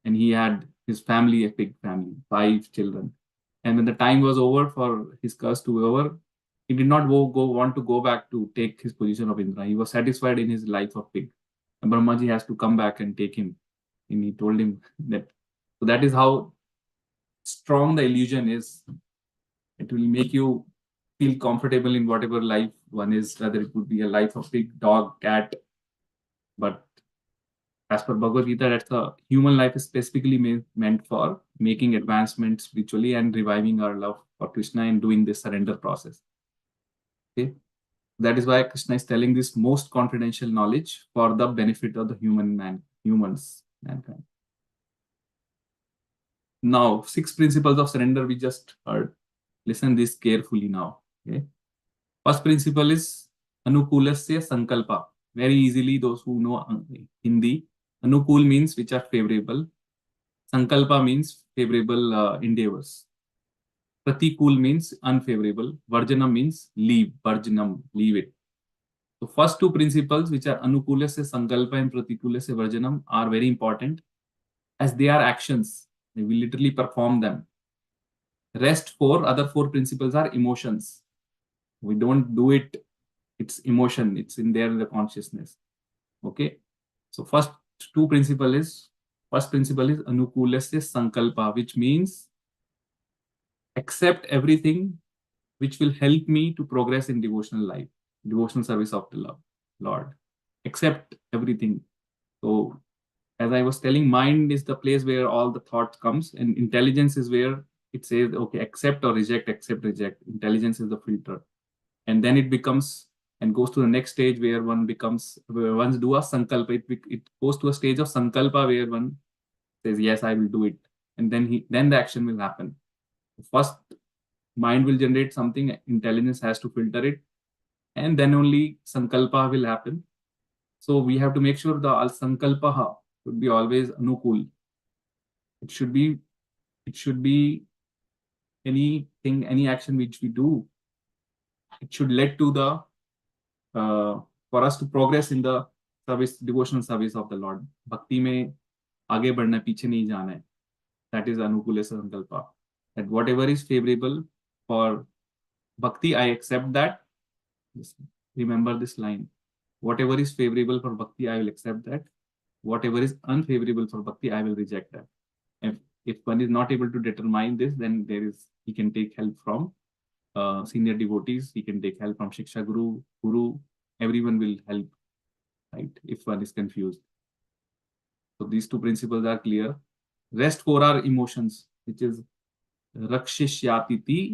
and he had his family, a pig family, 5 children. And when the time was over for his curse to be over, he did not want to go back to take his position of Indra. He was satisfied in his life of pig. And Brahmaji has to come back and take him. And he told him that. So that is how strong the illusion is. It will make you feel comfortable in whatever life one is, whether it would be a life of pig, dog, cat. But as per Bhagavad Gita, that's the human life is specifically meant for making advancements spiritually and reviving our love for Krishna and doing this surrender process. Okay, that is why Krishna is telling this most confidential knowledge for the benefit of the humans, mankind. Now, 6 principles of surrender we just heard. Listen this carefully now. Okay. First principle is anukulasya sankalpa. Very easily, those who know Hindi, anukul means which are favorable. Sankalpa means favorable endeavors. Pratikul means unfavorable. Varjanam means leave. Varjanam, leave it. So first 2 principles, which are anukulasya sankalpa and pratikulasya varjanam, are very important, as they are actions. We literally perform them. Rest 4, other 4 principles are emotions. We don't do it. It's emotion. It's in there in the consciousness. Okay. So first principle is anukulasya sankalpa, which means accept everything which will help me to progress in devotional life, devotional service of the Lord. Accept everything. So as I was telling, mind is the place where all the thought comes, and intelligence is where it says, okay, accept or reject, accept, reject. Intelligence is the filter. And then it becomes and goes to the next stage where one do a sankalpa. It goes to a stage of sankalpa where one says, yes, I will do it. And then the action will happen. First, mind will generate something, intelligence has to filter it, and then only sankalpa will happen. So we have to make sure the sankalpa should be always anukul. It should be anything, any action which we do, it should lead to the for us to progress in the service, devotional service of the Lord. Bhakti mein aage badhna, piche nahi jana hai. That is anukulasya sankalpa. That whatever is favorable for bhakti, I accept that. Just remember this line. Whatever is favorable for bhakti, I will accept that. Whatever is unfavorable for bhakti, I will reject that. If one is not able to determine this, then he can take help from senior devotees. He can take help from Shiksha Guru. Everyone will help, right? If one is confused. So these 2 principles are clear. Rest 4 are emotions, which is rakshishyati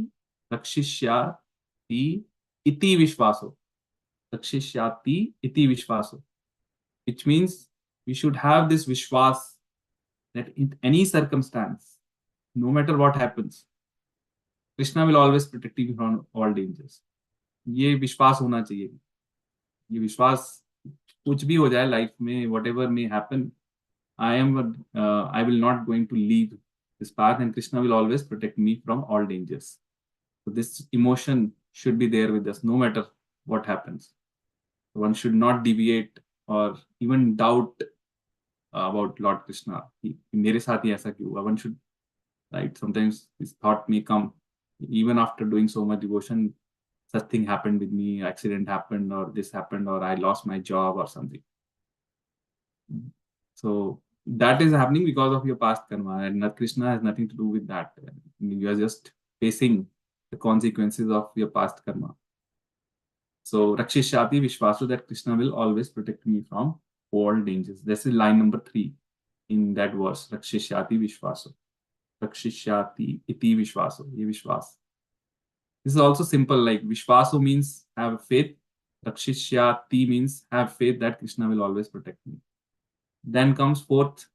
iti vishvaso. Rakshishyati iti vishvaso, which means we should have this vishwas that in any circumstance, no matter what happens, Krishna will always protect you from all dangers. ये विश्वास होना चाहिए. ये विश्वास कुछ भी हो जाए लाइफ में, whatever may happen, I will not going to leave this path, and Krishna will always protect me from all dangers. So this emotion should be there with us, no matter what happens. One should not deviate or even doubt about Lord Krishna. मेरे साथ ही ऐसा क्यों हुआ? One should, right? Sometimes this thought may come, even after doing so much devotion, such thing happened with me, accident happened, or this happened, or I lost my job or something. So that is happening because of your past karma, and Krishna has nothing to do with that. You are just facing the consequences of your past karma. So Rakshishyati Vishwaso, that Krishna will always protect me from all dangers. This is line number 3 in that verse. Rakshishyati Vishwaso. Rakshishyati iti Vishwaso. Ye Vishwas. This is also simple, like Vishwaso means have faith. Rakshishyati means have faith that Krishna will always protect me. Then comes 4th,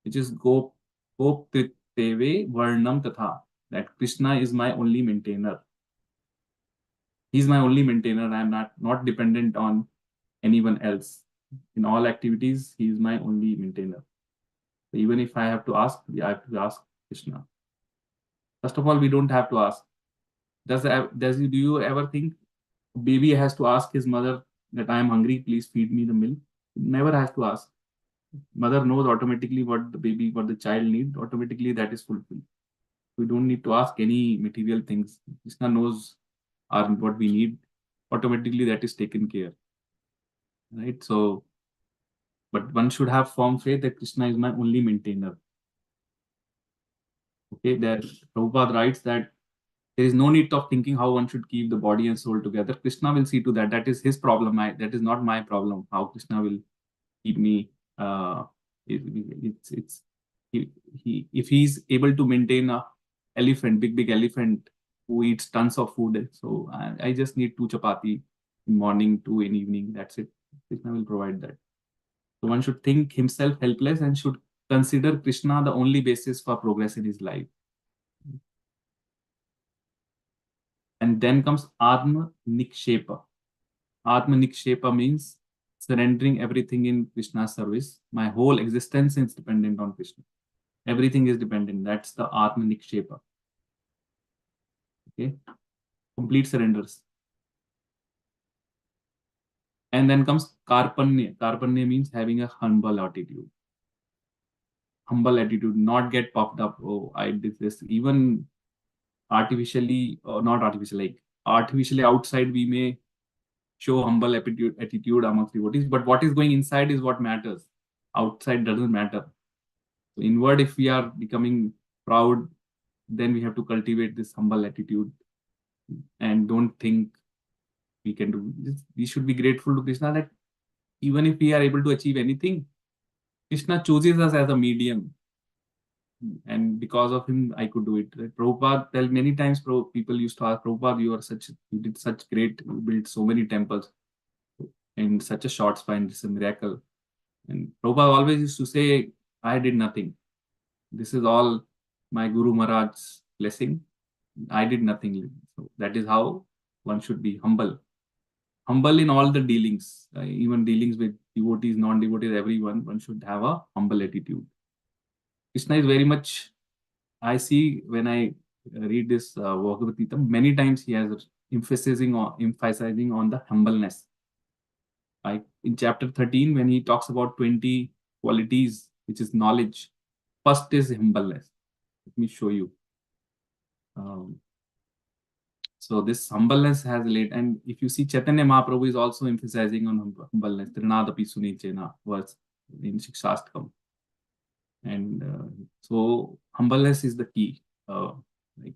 which is Goptriteve Varnam Tatha, that Krishna is my only maintainer. He's my only maintainer. I am not dependent on anyone else. In all activities, he is my only maintainer. So even if I have to ask, I have to ask Krishna. First of all, we don't have to ask. Do you ever think a baby has to ask his mother that I am hungry, please feed me the milk? Never has to ask. Mother knows automatically what the child needs. Automatically that is fulfilled. We don't need to ask any material things. Krishna knows what we need. Automatically that is taken care. Right? So, but one should have firm faith that Krishna is my only maintainer. Okay, that Prabhupada writes that there is no need of thinking how one should keep the body and soul together. Krishna will see to that. That is his problem. That is not my problem. How Krishna will keep me. If he's able to maintain a elephant, big elephant who eats tons of food, so I just need 2 chapati in morning, 2 in evening. That's it. Krishna will provide that. So one should think himself helpless and should consider Krishna the only basis for progress in his life. And then comes Atma Nikshepa. Atma Nikshepa means surrendering everything in Krishna's service. My whole existence is dependent on Krishna. Everything is dependent. That's the Atma Nikshepa. Okay, complete surrenders. And then comes Karpanya. Karpanya means having a humble attitude. Humble attitude, not get puffed up. Oh, I did this. Even artificially, or not artificial, like artificially outside, we may show humble attitude amongst devotees, but what is going inside is what matters. Outside doesn't matter. So inward, if we are becoming proud, then we have to cultivate this humble attitude and don't think we can do this. We should be grateful to Krishna that even if we are able to achieve anything, Krishna chooses us as a medium. And because of him, I could do it. Prabhupada tell many times, people used to ask, Prabhupada, you did such great, you built so many temples in such a short span. It's a miracle. And Prabhupada always used to say, I did nothing. This is all my Guru Maharaj's blessing. I did nothing. So that is how one should be humble. Humble in all the dealings, even dealings with devotees, non-devotees, everyone, one should have a humble attitude. Krishna is very much, I see when I read this Bhagavad Gita, many times he has emphasizing on the humbleness. Like in chapter 13, when he talks about 20 qualities, which is knowledge, first is humbleness. Let me show you. So this humbleness has led, and if you see, Chaitanya Mahaprabhu is also emphasizing on humbleness. Trinadapi Sunichena verse in Shastri. And so humbleness is the key. Like,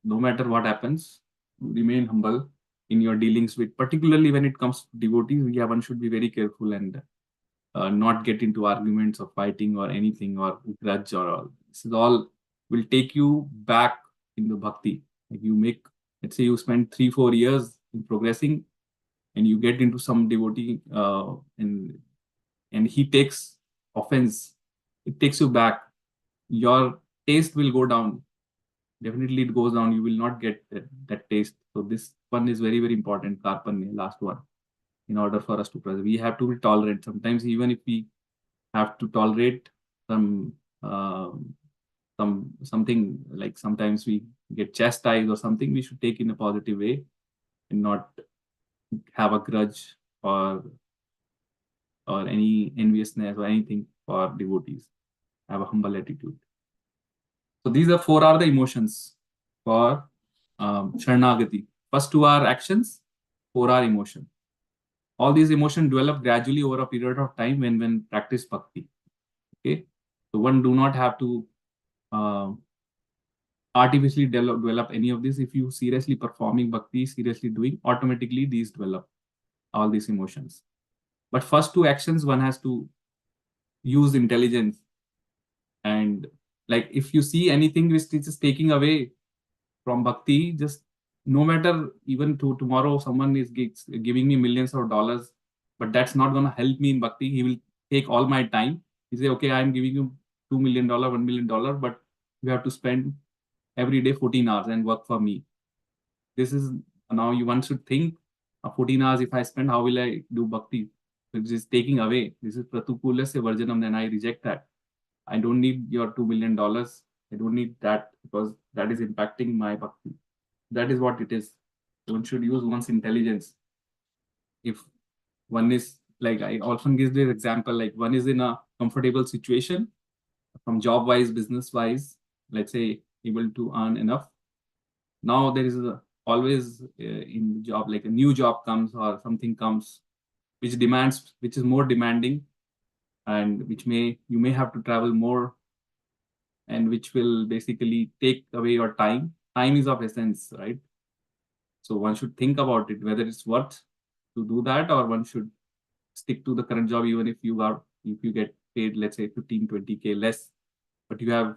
no matter what happens, remain humble in your dealings with, particularly when it comes to devotees. Yeah, one should be very careful and not get into arguments or fighting or anything or grudge or all. This is all will take you back in the bhakti. Like you make, let's say you spend 3-4 years in progressing, and you get into some devotee and he takes offense, it takes you back. Your taste will go down. Definitely it goes down. You will not get that taste. So this one is very, very important. Karpanya, last one. In order for us to present, we have to be tolerant. Sometimes even if we have to tolerate some something, like sometimes we get chastised or something, we should take in a positive way and not have a grudge or any enviousness or anything for devotees. Have a humble attitude. So these are four are the emotions for Sharanagati. First two are actions, four are emotion. All these emotions develop gradually over a period of time when practice bhakti. Okay, so one do not have to artificially develop any of this. If you seriously performing bhakti, seriously doing, automatically these develop all these emotions. But first two actions, one has to use intelligence. And like if you see anything which is taking away from bhakti, just no matter even to tomorrow someone is giving me millions of dollars, but that's not going to help me in bhakti. He will take all my time. He say, okay, I'm giving you $2 million, $1 million, but you have to spend every day 14 hours and work for me. This is now you one should think 14 hours if I spend, how will I do bhakti? It is taking away. This is pratukulasya varjanam, then I reject that. I don't need your $2 million. I don't need that because that is impacting my bhakti. That is what it is. One should use one's intelligence. If one is like, I often give this example, like one is in a comfortable situation from job wise, business wise, let's say able to earn enough. Now there is always in job, like a new job comes or something comes, which is more demanding and which you may have to travel more and which will basically take away your time. Time is of essence, right? So one should think about it, whether it's worth to do that or one should stick to the current job, even if you get paid, let's say 15, 20K less, but you have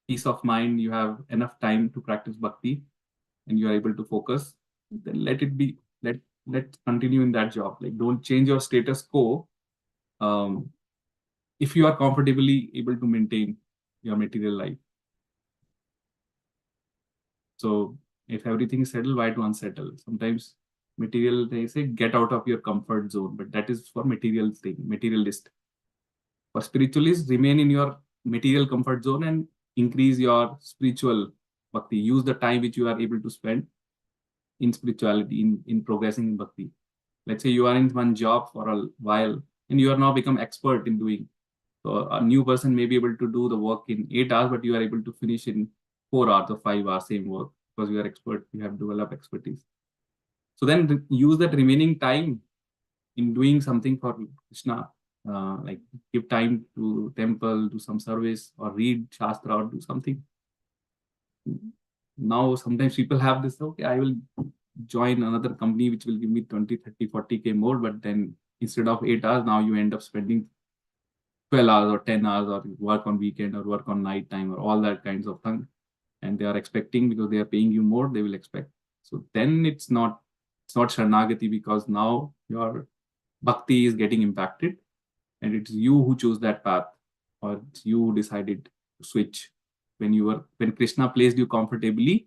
peace of mind, you have enough time to practice bhakti and you are able to focus, then let it be, let's continue in that job. Like don't change your status quo if you are comfortably able to maintain your material life. So if everything is settled, why to unsettle? Sometimes material, they say, get out of your comfort zone, but that is for material thing, materialist. For spiritualists, remain in your material comfort zone and increase your spiritual bhakti. Use the time which you are able to spend in spirituality, in progressing in bhakti. Let's say you are in one job for a while and you are now become expert in doing. So a new person may be able to do the work in 8 hours, but you are able to finish in 4 hours or 5 hours, same work, because you are expert, you have developed expertise. So then use that remaining time in doing something for Krishna, like give time to temple, do some service or read Shastra or do something. Now, sometimes people have this, okay, I will join another company which will give me 20, 30, 40K more, but then instead of 8 hours, now you end up spending 12 hours or 10 hours or work on weekend or work on night time or all that kinds of thing. And they are expecting, because they are paying you more, they will expect. So then it's not Sharanagati, because now your bhakti is getting impacted and it's you who chose that path, or it's you who decided to switch when Krishna placed you comfortably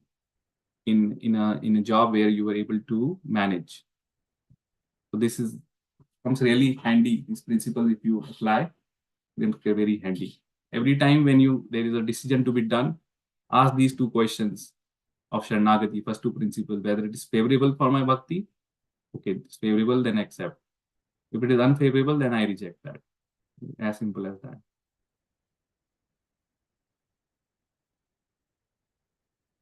in a job where you were able to manage. So this comes really handy. This principle, if you apply, then they're very handy. Every time when there is a decision to be done, ask these two questions of Sharanagati, first two principles, whether it is favorable for my bhakti. Okay, it's favorable, then accept. If it is unfavorable, then I reject that. As simple as that.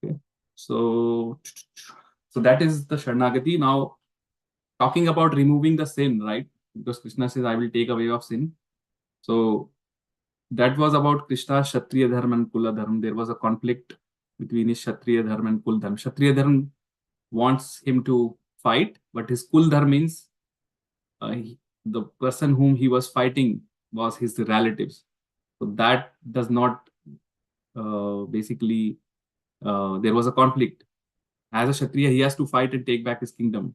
Okay. So that is the Sharanagati. Now, talking about removing the sin, right? Because Krishna says, I will take away of sin. So that was about Krishna's Kshatriya Dharma and Kula Dharma. There was a conflict between his Kshatriya Dharma and Kul Dharma. Kshatriya Dharma wants him to fight, but his Kul Dharma means the person whom he was fighting was his relatives. So that does not basically, there was a conflict. As a Kshatriya, he has to fight and take back his kingdom.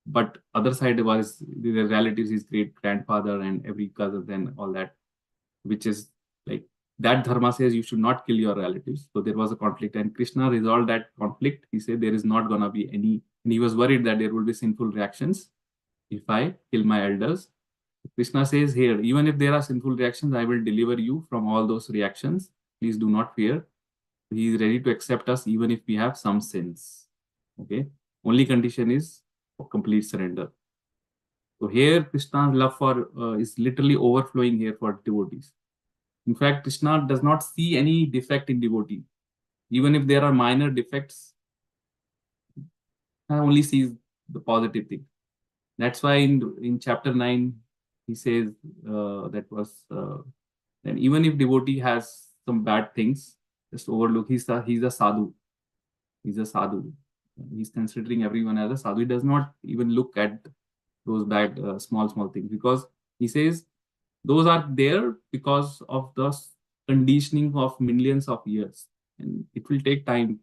But other side was the relatives, his great grandfather and every cousin and all that, which is like that dharma says you should not kill your relatives. So there was a conflict, and Krishna resolved that conflict. He said there is not gonna be any, and he was worried that there will be sinful reactions if I kill my elders. Krishna says here, even if there are sinful reactions, I will deliver you from all those reactions. Please do not fear. He is ready to accept us even if we have some sins. Okay. Only condition is for complete surrender. So here Krishna's love for is literally overflowing here for devotees. In fact, Krishna does not see any defect in devotee. Even if there are minor defects, he only sees the positive thing. That's why in chapter 9, he says that even if devotee has some bad things, just overlook. He's a sadhu. He's a sadhu. He's considering everyone as a sadhu. He does not even look at those bad small things, because he says those are there because of the conditioning of millions of years, and it will take time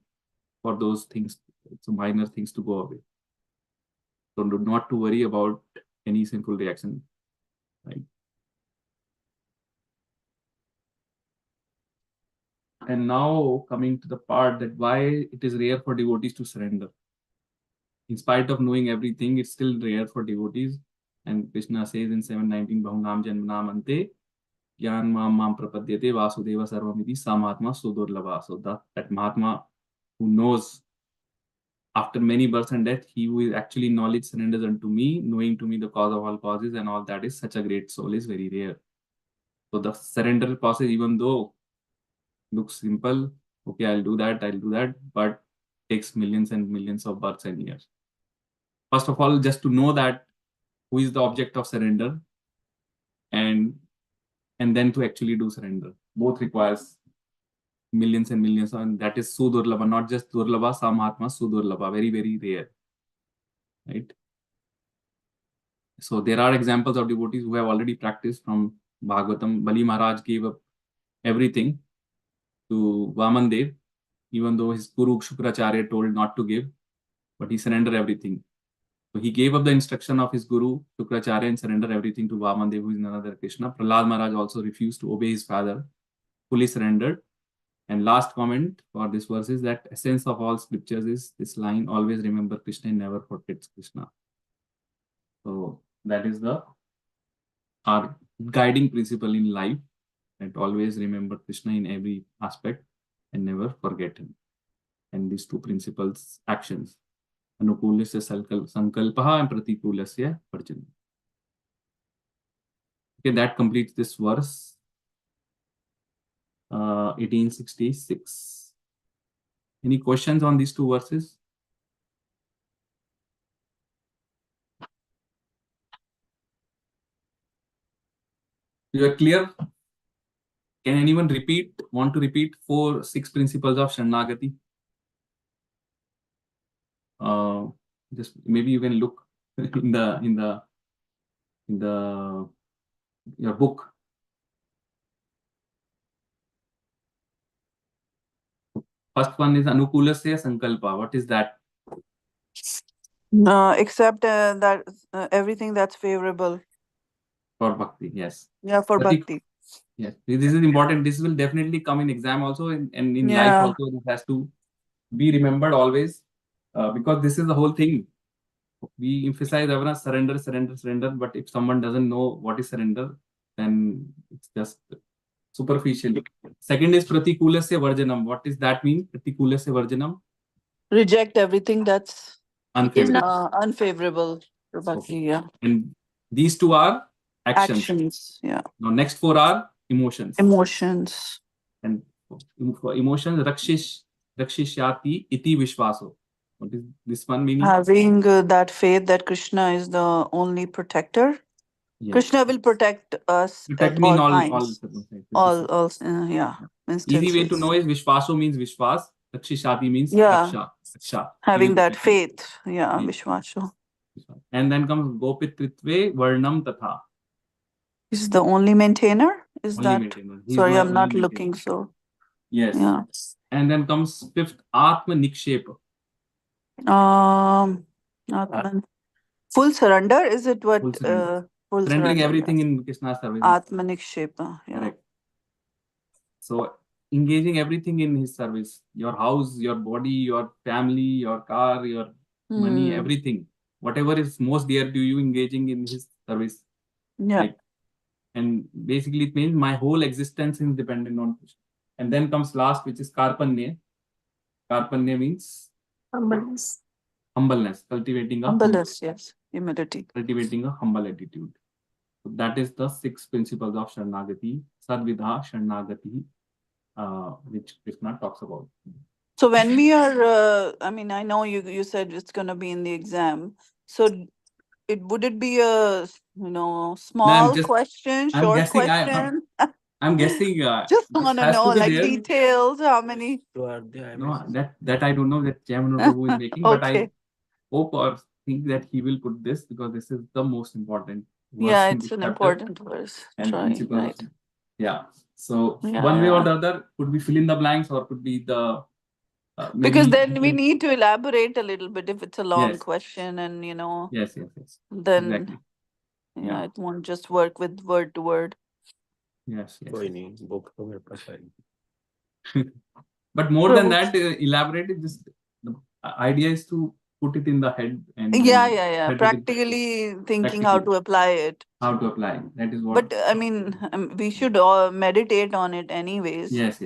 for those things, so minor things, to go away. So not to worry about any sinful reaction, right? And now coming to the part that why it is rare for devotees to surrender. In spite of knowing everything, it's still rare for devotees. And Krishna says in 7:19, Bahunam Janmanam Ante Gyan Mam Prapadyate Vasudeva Sarvamiti Samahatma Sudurlabha. So that Mahatma who knows after many births and death, he who is actually knowledge surrenders unto me, knowing to me the cause of all causes and all that is such a great soul is very rare. So the surrender process, even though looks simple, okay, I'll do that, but takes millions and millions of births and years. First of all, just to know that who is the object of surrender, and then to actually do surrender. Both requires millions and millions, and that is Sudurlabha, not just Durlabha, Samahatma, Sudurlabha, very, very rare. Right? So there are examples of devotees who have already practiced from Bhagavatam. Bali Maharaj gave up everything to Vaman Dev, even though his Guru Shukracharya told not to give, but he surrendered everything. So he gave up the instruction of his Guru Shukracharya and surrendered everything to Vaman Dev, who is none other Krishna. Prahlad Maharaj also refused to obey his father, fully surrendered. And last comment for this verse is that essence of all scriptures is this line: always remember Krishna and never forget Krishna. So that is our guiding principle in life, that always remember Krishna in every aspect and never forget him. And these two principles, actions, anukulasya sankalpaha and pratikulasya varjana. Okay, that completes this verse 1866. Any questions on these two verses? You are clear? Can anyone want to repeat 6 principles of Sharanagati? Just maybe you can look in your book. First one is Anukulasya Sankalpa. What is that? Except that everything that's favorable. For Bhakti, yes. Yeah, for Bhakti. Yes, this is important. This will definitely come in exam also, and in life also. This has to be remembered always, because this is the whole thing. We emphasize surrender, but if someone doesn't know what is surrender, then it's just superficial. Second is Pratikulasya Varjanam. What does that mean? Pratikulasya Varjanam? Reject everything that's unfavorable. Unfavorable for Bhakti, yeah. And these two are actions. Yeah. Now next 4 are emotions. And for emotions, Rakshishyati iti Vishwaso. What is this one meaning? Having that faith that Krishna is the only protector. Yes. Krishna will protect us protect at me all in times. All yeah. Easy way to know is Vishwaso means Vishwas. Rakshishati means Raksha. Having that faith. Yeah, Vishwaso. And then comes Gopitritve Varnam Tatha. Is the only maintainer? Is only that? Maintainer. Sorry, I'm not looking so. Yes. Yeah. And then comes 5th Atma Nikshepa. Atman. Full surrender, is it what? Full surrender. Full Surrendering surrender. everything Yes. in Krishna's service. Atmanikshepa. Yeah. Correct. So engaging everything in his service, your house, your body, your family, your car, your money, everything, whatever is most dear to you, engaging in his service. Yeah. Like, and basically it means my whole existence is dependent on Krishna. And then comes last, which is Karpanya. Karpanya means Humbleness. humbleness, cultivating a Humbleness, yes. Humility. cultivating a humble attitude. So that is the 6 principles of Sharanagati, Sadvidha Sharanagati, which Krishna talks about. So when we are, I mean, I know you said it's going to be in the exam. So would it be a No, small question, I'm short guessing. question? I'm guessing. Just This want to has know, to be like, there. details, how many? No, that I don't know that Chairman Prabhu is making, but I Okay. hope or think that he will put this because this is the most important verse Yeah, in it's this an chapter important verse. and Try, principles of. right. Yeah. So Yeah, one way or yeah. the other could be fill in the blanks or could be the Because maybe. then we need to elaborate a little bit if it's a long Yes. question and, Yes. then, Exactly. yeah, it won't just work with word to word. Yes. कोई नहीं book तो मेरे पास है But more than Prabhu. that, elaborate it. Just the idea is to put it in the head and Yeah, then yeah. try to Practically thinking how to apply it. how to apply. That is what. But I mean, we should all meditate on it anyways. Yes.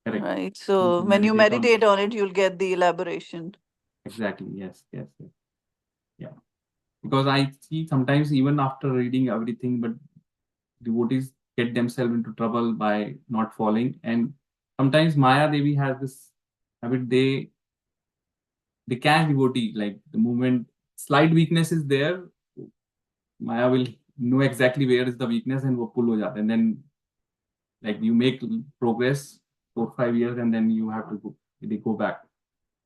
Correct. Right. So when you meditate on it, you'll get the elaboration. Exactly. Yes. Yeah. Because I see sometimes even after reading everything, but devotees get themselves into trouble by not following. And sometimes Maya Devi has this habit. They catch devotee, like the moment slight weakness is there, Maya will know exactly where is the weakness and वो pull हो जाता है. And then like you make progress 4 5 years and then you have to they go back.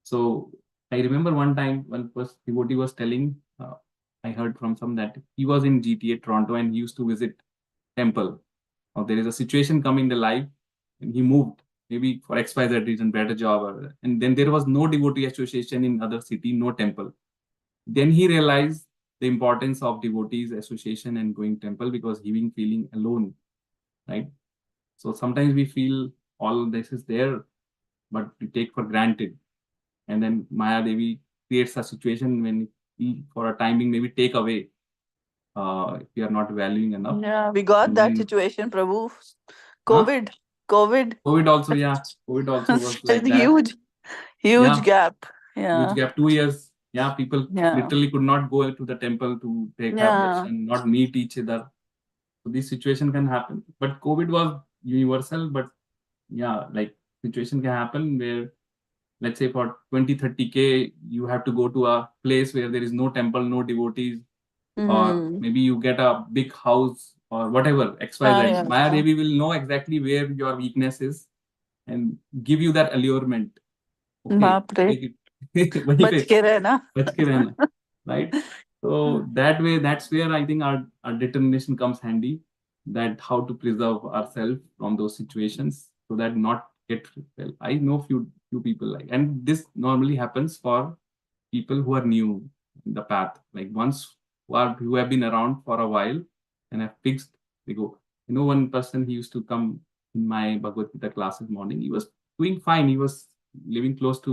So I remember one time one devotee was telling, I heard from some that he was in GTA Toronto and he used to visit temple. Or there is a situation coming in the life and he moved maybe for XYZ reason, better job, and then there was no devotee association in other city, no temple. Then he realized the importance of devotees association and going temple because he been feeling alone, right? So sometimes we feel all this is there, but we take for granted. And then Maya Devi creates a situation when we, for a timing, maybe take away if we are not valuing enough. Yeah, we got And that then- situation, Prabhu. Huh? COVID. COVID also, yeah. COVID also was like that. Huge Yeah. gap. Yeah. Huge gap, 2 years. Yeah, people Yeah. literally could not go to the temple to take and not meet each other. So this situation can happen. But COVID was universal, but yeah, like situation can happen where let's say for 20 30K you have to go to a place where there is no temple, no devotees, or maybe you get a big house or whatever, XYZ. yeah, Maya yeah. Devi will know exactly where your weakness is and give you that allurement. बाप रे, take it. वहीं बच पे के रहना. बच के रहना, right? So that way, that's where I think our determination comes handy, that how to preserve ourselves from those situations so that not get well. I know few people like, and this normally happens for people who are new in the path. Like once who have been around for a while and have fixed, they go. One person he used to come in my Bhagavad Gita classes morning. He was doing fine. He was living close to